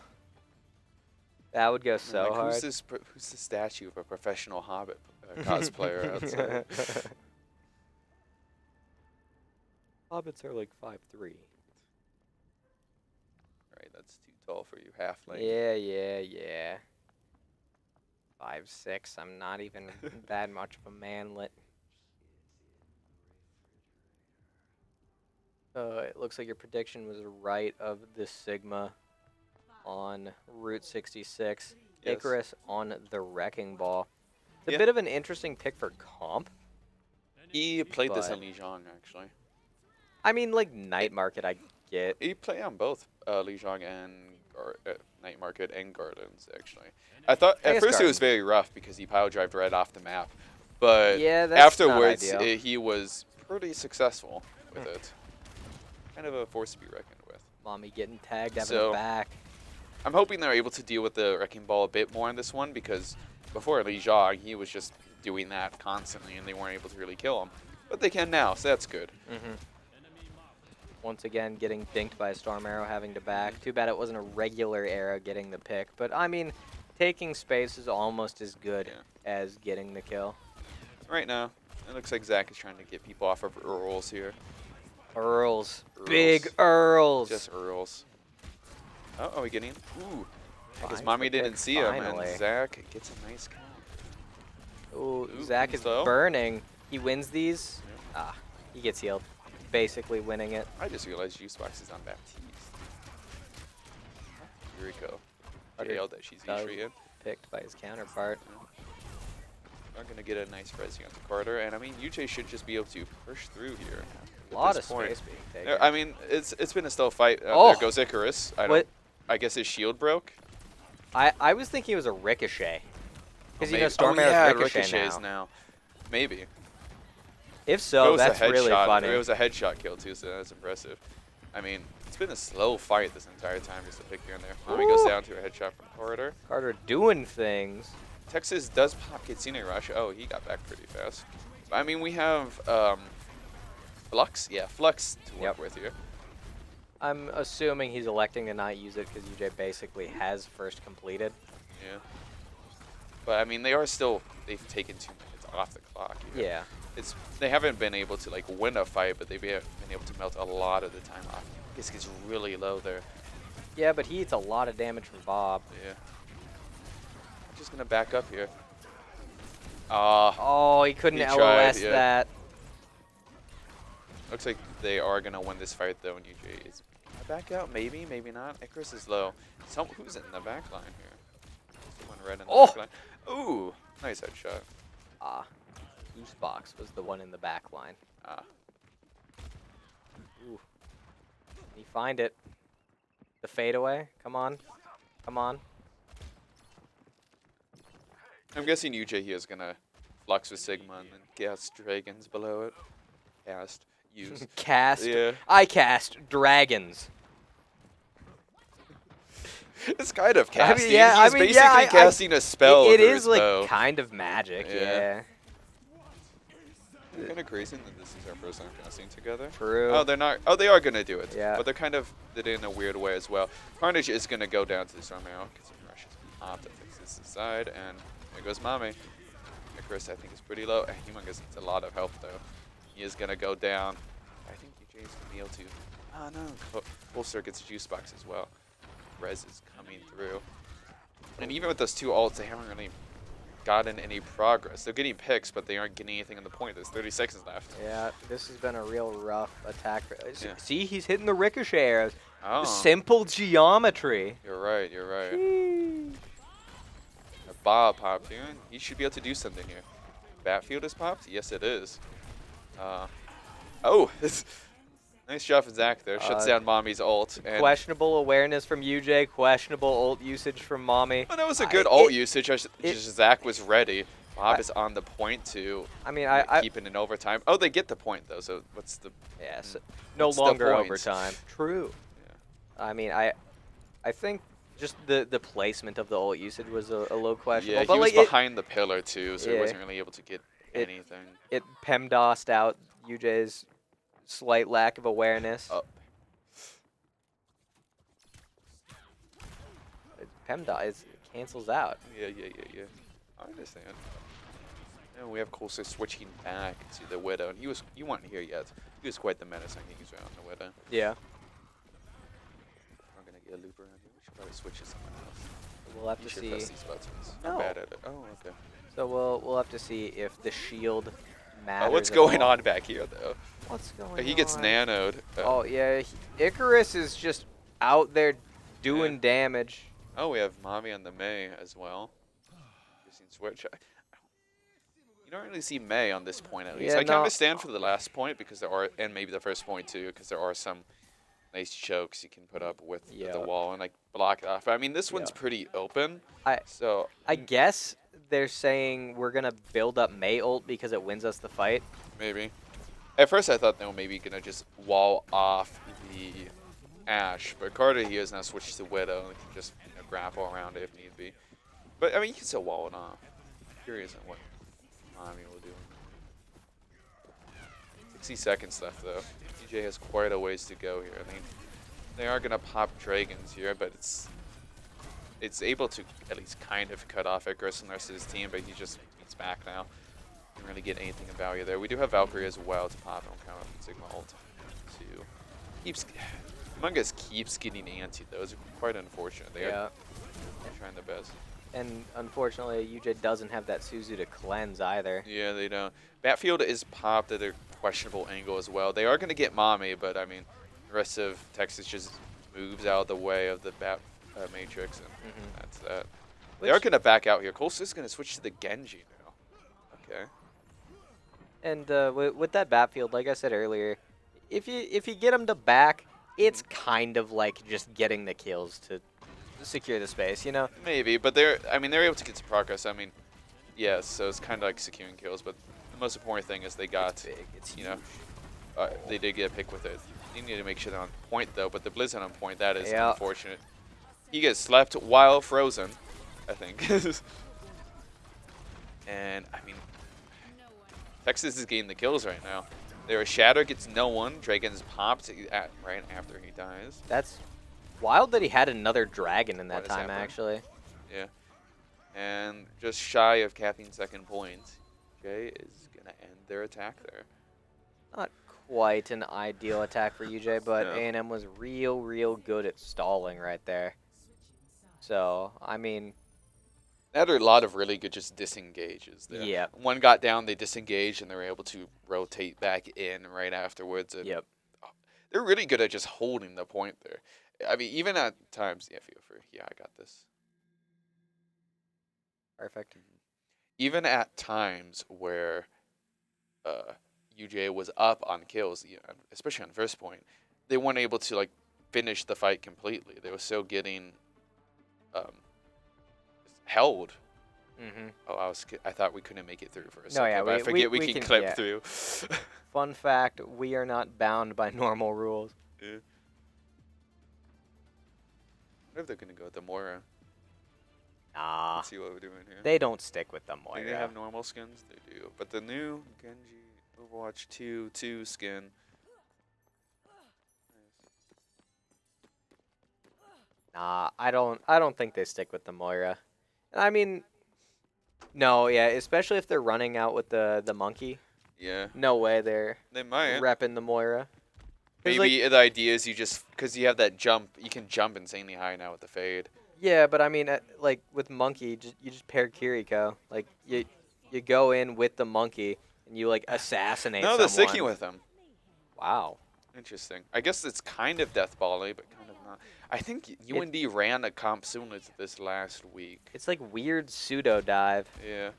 that would go so like, hard. Who's the statue of a professional Hobbit cosplayer outside? Hobbits are like 5'3". Right, that's too tall for you, halfling. Yeah. 5'6". I'm not even that much of a manlet. It looks like your prediction was right of the Sigma on Route 66. Yes. Icarus on the Wrecking Ball. It's a Yeah. bit of an interesting pick for comp. He played this But- on Lijiang, actually. I mean, like, Night Market, I get. He played on both Lijiang and Night Market and Gardens, actually. I thought I at guess first it was Gardens. very rough because he pile drived right off the map, but Yeah, that's not afterwards ideal. he was pretty successful with it. Kind of a force to be reckoned with. Mommy getting tagged, having So- a back. I'm hoping they're able to deal with the Wrecking Ball a bit more in this one because before Lijiang, he was just doing that constantly and they weren't able to really kill him. But they can now, so that's good. Once again, getting dinked by a Storm Arrow, having to back. Too bad it wasn't a regular arrow getting the pick. But, I mean, taking space is almost as good as getting the kill. Right now, it looks like Zach is trying to get people off of Earls here. Earls. Big Earls. Just Earls. Oh, are we getting? Ooh. I guess Finds Mommy the pick didn't see him, finally. and Zach gets a nice count. Ooh, Ooh, Zach he's is low. burning. He wins these. Yeah. Ah, he gets healed. Basically winning it. I just realized Juicebox is on Baptiste. Yuriko. Carter Jailed that she's does E3 in. picked by his counterpart. Not going to get a nice res here onto Carter, and I mean, UJ should just be able to push through here. A lot of this point. space being taken. I mean, it's been a still fight. Oh! There goes Icarus. I guess his shield broke. I was thinking it was a ricochet. Because you know Maybe- Storm oh, Arrow's yeah, ricochet ricochets now. now. Maybe. If It so, was a that's really headshot. funny. It was a headshot kill too, so that's impressive. I mean, it's been a slow fight this entire time, just a pick here and there. Mommy goes Ooh. down to a headshot from Corridor. Carter doing things. Texas does pop Kitsune Rush. Oh, he got back pretty fast. I mean, we have Flux. Yeah, Flux to work Yep. with here. I'm assuming he's electing to not use it because UJ basically has first completed. Yeah. But I mean, they've taken 2 minutes off the clock here. Yeah. They haven't been able to like win a fight, but they've been able to melt a lot of the time off. I guess he's really low there. Yeah, but he eats a lot of damage from Bob. Yeah. I'm just gonna back up here. Oh, he couldn't He LOS tried, yeah. that. Looks like they are gonna win this fight though, and UJ is back out. Maybe, maybe not. Icarus is low. Who's in the back line here? Someone red in the Oh! back line. Ooh, nice headshot. Ah, Box was the one in the back line. Ah. Ooh. Can he find it? The fadeaway? Come on. Come on. I'm guessing UJ here is gonna flux with Sigma and then cast dragons below it. Cast. Use. Cast. Yeah. I cast dragons. It's kind of casting. yeah, He's basically casting a spell It through is his like bow. kind of magic, Yeah. yeah. It's kind of crazy that this is our first time casting together. True. Oh, they're not. Oh, they are gonna do it. Yeah. But they're kind of did it in a weird way as well. Carnage is gonna go down to the Storm Arrow because he rushes off to fix this side, and there goes Mame. Icarus, I think, is pretty low. Humongous needs a lot of help though. He is gonna go down. I think UJ is gonna be able to. Oh no. Full circuits juice box as well. Rez is coming through. And even with those 2 ults, they haven't really gotten any progress. They're getting picks, but they aren't getting anything in the point. There's 30 seconds left. Yeah, this has been a real rough attack. Yeah. See, he's hitting the ricochet arrows. Oh, Simple geometry. you're right, you're right. A Bob popped here. He should be able to do something here. Battlefield is popped? Yes, it is. Oh, nice job from Zach there. Shuts down Mommy's ult. And Questionable awareness from UJ, questionable ult usage from Mommy. well, that was a good ult usage. Just Zach was ready. Bob is on the point to I mean, I keep it in overtime. Oh, they get the point though. So what's the? yes, no What's the longer point? overtime. True. Yeah. I mean, I think just the placement of the ult usage was a little questionable. Yeah, but he was like behind the pillar too, so he Yeah. wasn't really able to get anything. it PEMDOSed out UJ's slight lack of awareness. Oh. PEMDOS cancels out. Yeah. I understand. And we have Coulson switching back to the Widow, and you weren't here yet. He was quite the menace. I think he's around the Widow. Yeah. I'm gonna get a loop around here. We should probably switch to someone else. We'll have You to should see. press these buttons. No. I'm bad at it. Oh, okay. So we'll have to see if the shield matters. Oh, what's at going all. on back here though? What's going on? He gets nanoed. Oh yeah, Icarus is just out there doing damage. Oh, we have Mommy on the Mei as well. Using switch. You don't really see Mei on this point at least. Yeah, I can no. understand for the last point because there are, and maybe the first point too, because there are some nice chokes you can put up with Yeah. the wall and like block it off. I mean, this one's Yeah. pretty open. I So guess they're saying we're gonna build up Mei ult because it wins us the fight. maybe. At first, I thought they were maybe gonna just wall off the Ashe, but Carter here is now switched to Widow and can just grapple around it if need be. But I mean, you can still wall it off. Curious on what Mommy will do. 60 seconds left though. DJ has quite a ways to go here. I mean, they are gonna pop dragons here, but it's able to at least kind of cut off Icarus and the rest of his team, but he's back now. Didn't really get anything of value there. We do have Valkyrie as well to pop on count Sigma ult. Among Us keeps getting anti. Those are quite unfortunate. They are trying their best. And unfortunately, UJ doesn't have that Suzu to cleanse either. Yeah, they don't. Battlefield is popped at a questionable angle as well. They are going to get Mommy, but I mean, the rest of Texas just moves out of the way of the Bat Matrix, and that's that. They are going to back out here. Colson's is going to switch to the Genji now. Okay. And with that battlefield, like I said earlier, if you get them to back, it's kind of like just getting the kills to secure the space, you know? Maybe, but they're able to get some progress. I mean, yes, so it's kind of like securing kills, but the most important thing is they got, they did get a pick with it. You need to make sure they're on point though, but the Blizz on point, that is unfortunate. He gets slept while frozen, I think. And I mean, Texas is getting the kills right now. Their Shatter gets no one. Dragon's popped right after he dies. That's wild that he had another dragon in that time, actually. Yeah. And just shy of Caffeine's second point, Jay is going to end their attack there. Not quite an ideal attack for UJ, but A&M was real good at stalling right there. So, I mean... They had a lot of really good just disengages there. Yeah. One got down, they disengaged, and they were able to rotate back in right afterwards. And they're really good at just holding the point there. I mean, even at times, feel free. Yeah, I got this. Perfect. Even at times where UJ was up on kills, especially on first point, they weren't able to like finish the fight completely. They were still getting held. Oh, I thought we couldn't make it through for a second. But I forget we can clip through. Fun fact: we are not bound by normal rules. Yeah. I wonder if they're gonna go with the Moira. Nah. Let's see what we're doing here. They don't stick with the Moira. Do they have normal skins? They do. But the new Genji Overwatch 2 skin. Nah, I don't think they stick with the Moira. I mean, no, especially if they're running out with the monkey. Yeah. No way they might repping the Moira. Maybe the idea is because you have that jump, you can jump insanely high now with the fade. Yeah, but I mean, like with monkey, you just pair Kiriko. Like you go in with the monkey and you like assassinate. No, they're sticking with him. Wow. Interesting. I guess it's kind of death volley, but kind of not. I think UND ran a comp similar to this last week. It's like weird pseudo dive. Yeah.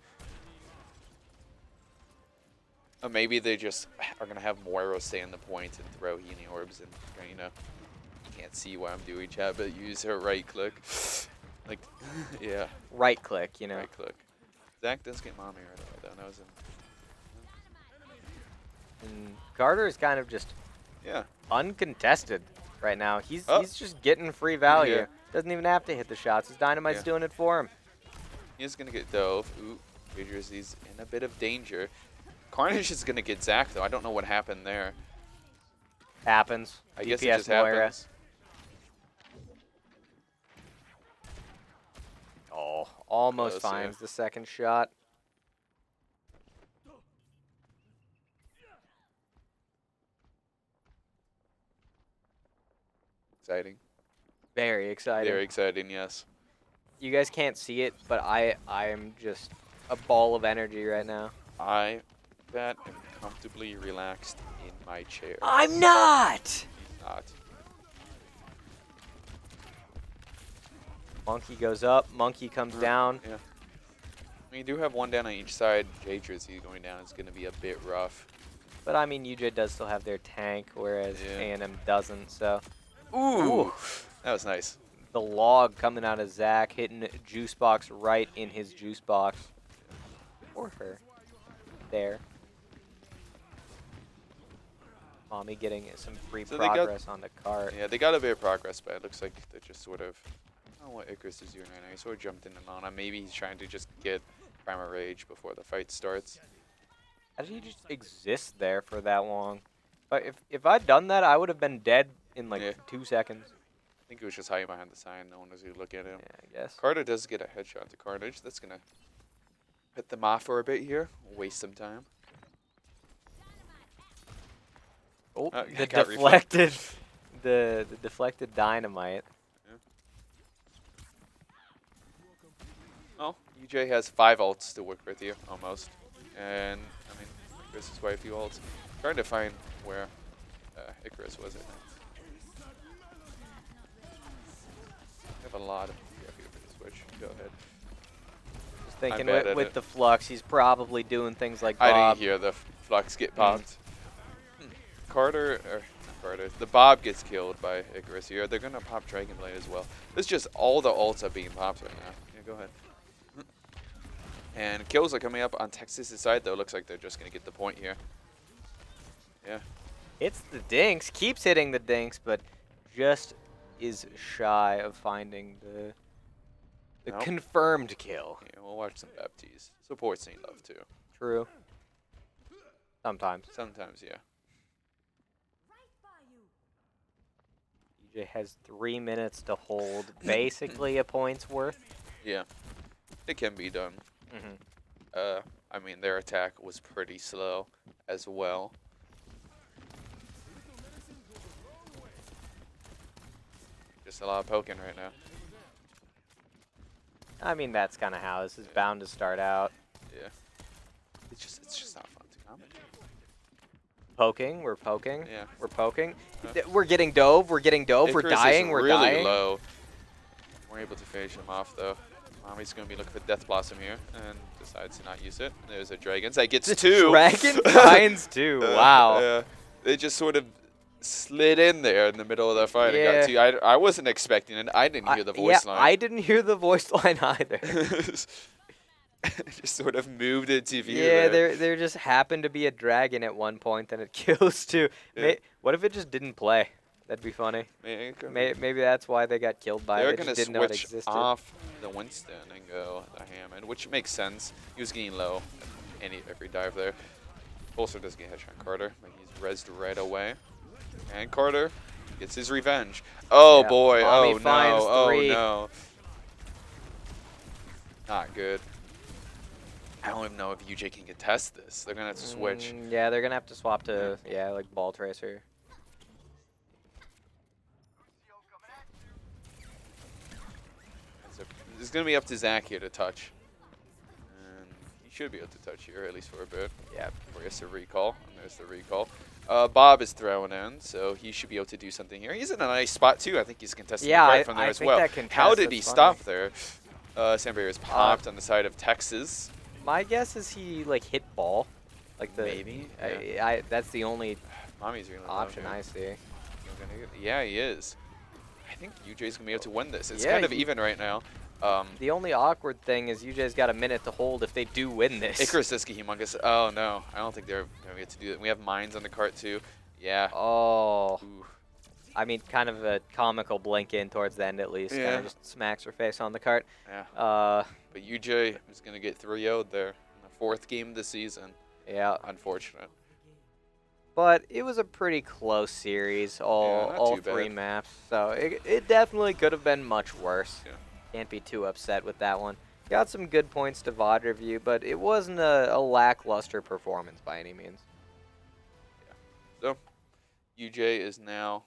Or maybe they just are gonna have Moira stay in the point and throw healing orbs, and you can't see what I'm doing, chat, but use her right click. Like, yeah. Right click, Right click. Zach does get mommy right away though. That was And Carter is kind of just uncontested right now. He's just getting free value. Yeah. Doesn't even have to hit the shots. His Dynamite's doing it for him. He's gonna get dove. Ooh, he's in a bit of danger. Carnage is gonna get Zach though. I don't know what happened there. Happens. I guess it DPS just Moira. happens. Oh, almost finds the second shot. Exciting. Very exciting. Very exciting, yes. You guys can't see it, but I am just a ball of energy right now. I am comfortably relaxed in my chair. I'm not! He's not. Monkey goes up, Monkey comes down. Yeah. I mean, you do have one down on each side. J-Jersey going down is going to be a bit rough. But I mean, UJ does still have their tank, whereas A&M doesn't, so. Ooh! That was nice. The log coming out of Zach, hitting Juice Box right in his Juice Box. Or her. There. Mommy getting some free progress on the cart. Yeah, they got a bit of progress, but it looks like they're just sort of... I don't know what Icarus is doing right now. He sort of jumped in and on him. Maybe he's trying to just get Primal Rage before the fight starts. How did he just exist there for that long? But if I'd done that, I would have been dead in like 2 seconds. I think it was just hiding behind the sign. No one was going to look at him. Yeah, I guess. Carter does get a headshot to Carnage. That's going to hit them off for a bit here. Waste some time. Oh, the deflected the deflected dynamite. Well, UJ has 5 ults to work with you, almost. And, I mean, Icarus is quite a few ults. Trying to find where Icarus was at. I have a lot of PF here for the switch. Go ahead. Just thinking bad at with it. the flux, he's probably doing things like I Bob. didn't hear the flux get popped. Carter, or not Carter, the Bob gets killed by Icarus here. They're going to pop Dragon Blade as well. It's just all the ults are being popped right now. Yeah, go ahead. And kills are coming up on Texas' side, though. Looks like they're just going to get the point here. Yeah. Hits the dinks, keeps hitting the dinks, but just is shy of finding the Nope. confirmed kill. Yeah, we'll watch some Baptiste. Supports need love, too. True. Sometimes. Sometimes, yeah. EJ has 3 minutes to hold basically a point's worth. Yeah. It can be done. I mean, their attack was pretty slow as well. Just a lot of poking right now. I mean, that's kind of how this is bound to start out. Yeah. It's just not fun to commentate. Poking, we're poking, Yeah. we're poking. Yeah. We're getting dove, we're getting dove, we're Icarus dying, is we're really dying. low. We're able to finish him off, though. Mommy's going to be looking for Death Blossom here and decides to not use it. There's a Dragons that gets 2. Dragon finds 2, wow. Yeah. They just sort of slid in there in the middle of the fight and got 2. I wasn't expecting it. I didn't hear the voice line. I didn't hear the voice line either. Just sort of moved into view Yeah, there. there just happened to be a dragon at one point, and it kills 2. Yeah. What if it just didn't play? That'd be funny. Maybe that's why they got killed by They're it. They going just to didn't know it switch existed. off the Winston and go the Hammond, which makes sense. He was getting low every dive there. Also does get headshot on Carter, but he's rezzed right away. And Carter gets his revenge. Oh Yeah, boy, Mommy oh finds no, 3. oh no. Not good. I don't even know if UJ can contest this. They're going to have to switch. Yeah, they're going to have to swap to, like Ball Tracer. It's going to be up to Zach here to touch. And he should be able to touch here, at least for a bit. Yeah. Before he has to recall. And there's the recall. Bob is throwing in, so he should be able to do something here. He's in a nice spot, too. I think he's contesting the fight from there as well. How did he stop there? Sandberry is popped on the side of Texas. My guess is he, like, hit Ball. Like the Maybe. that's the only Mommy's really low option here. I see. Yeah, he is. I think UJ's going to be able to win this. It's Yeah, kind of even right now. The only awkward thing is UJ's got a minute to hold if they do win this. Icarus Siski Humongous. Oh, no. I don't think they're going to get to do that. We have mines on the cart, too. Yeah. Oh. Ooh. I mean, kind of a comical blink in towards the end, at least. Kind Yeah. of just smacks her face on the cart. Yeah. Uh, But UJ is going to get 3-0'd there in the 4th game of the season. yeah. Unfortunate. But it was a pretty close series, all not all too 3 bad. maps. So it definitely could have been much worse. Yeah. Can't be too upset with that one. Got some good points to VOD review, but it wasn't a lackluster performance by any means. So, UJ is now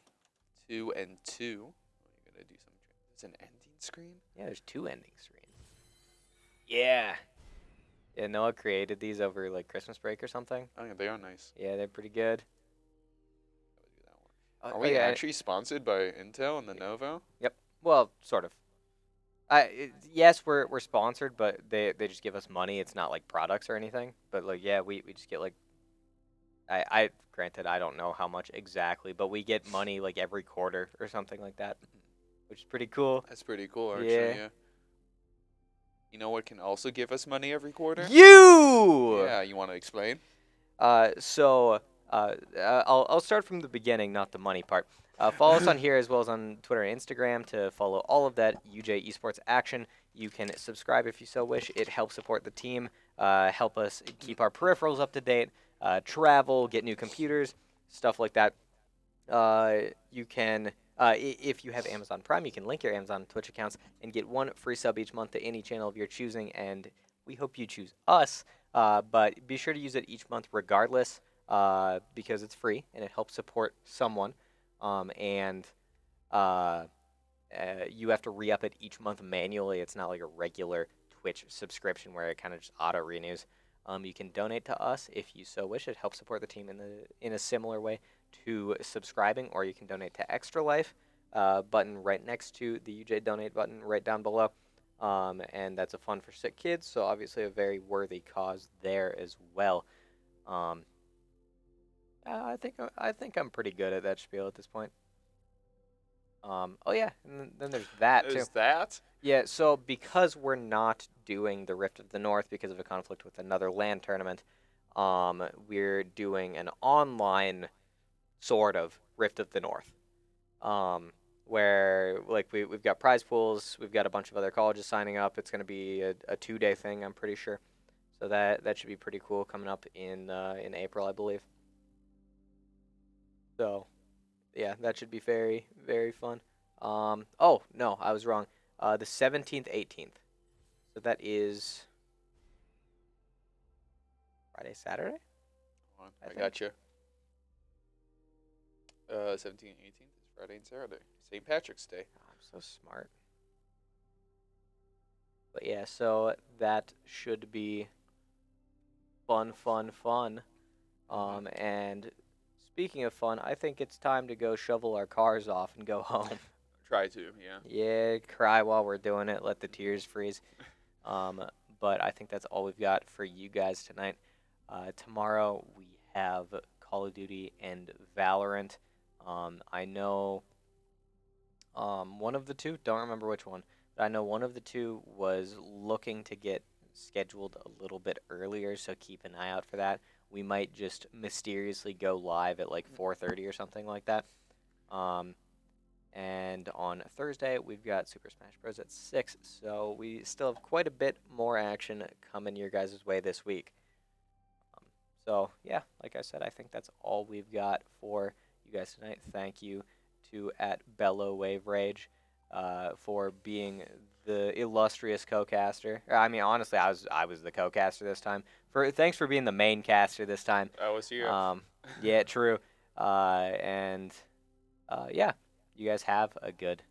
2-2. You're going to do some. It's an ending screen? Yeah, there's 2 ending screens. Yeah. Yeah, Noah created these over like Christmas break or something. Oh, yeah, they are nice. Yeah, they're pretty good. Are we actually sponsored by Intel and Lenovo? Well, sort of. Yes, we're sponsored, but they just give us money. It's not like products or anything. But like, yeah, we just get like. I granted I don't know how much exactly, but we get money like every quarter or something like that, which is pretty cool. That's pretty cool, actually. Yeah. You know what can also give us money every quarter? You. Yeah, you want to explain? So I'll start from the beginning, not the money part. Follow us on here as well as on Twitter and Instagram to follow all of that UJ Esports action. You can subscribe if you so wish. It helps support the team, help us keep our peripherals up to date, travel, get new computers, stuff like that. You can, if you have Amazon Prime, you can link your Amazon Twitch accounts and get 1 free sub each month to any channel of your choosing, and we hope you choose us. But be sure to use it each month regardless because it's free and it helps support someone. and uh, you have to re-up it each month manually. It's not like a regular Twitch subscription where it kind of just auto-renews. You can donate to us if you so wish. It helps support the team in a similar way to subscribing, or you can donate to Extra Life, button right next to the UJ donate button right down below. And that's a fund for sick kids, so obviously a very worthy cause there as well. I think I'm pretty good at that spiel at this point. Oh yeah, and then there's that too. Is that? Yeah, so because we're not doing the Rift of the North because of a conflict with another LAN tournament, we're doing an online sort of Rift of the North, where like we've got prize pools, we've got a bunch of other colleges signing up. It's going to be a 2-day thing, I'm pretty sure. So that should be pretty cool coming up in April, I believe. So yeah, that should be very, very fun. Oh, no, I was wrong. The 17th, 18th. So that is Friday, Saturday? I got you. 17th, 18th is Friday and Saturday. St. Patrick's Day. Oh, I'm so smart. But yeah, so that should be fun, fun, fun. And speaking of fun, I think it's time to go shovel our cars off and go home. Try to, yeah. Yeah, cry while we're doing it. Let the tears freeze. But I think that's all we've got for you guys tonight. Tomorrow we have Call of Duty and Valorant. I know one of the two, don't remember which one, but I know one of the two was looking to get scheduled a little bit earlier, so keep an eye out for that. We might just mysteriously go live at like 4:30 or something like that. And on Thursday, we've got Super Smash Bros. At 6, so we still have quite a bit more action coming your guys' way this week. So, yeah, like I said, I think that's all we've got for you guys tonight. Thank you to @BellowWaveRage for being the illustrious co-caster. I mean, honestly, I was the co-caster this time. Thanks for being the main caster this time. I was here. Yeah, true. Yeah. You guys have a good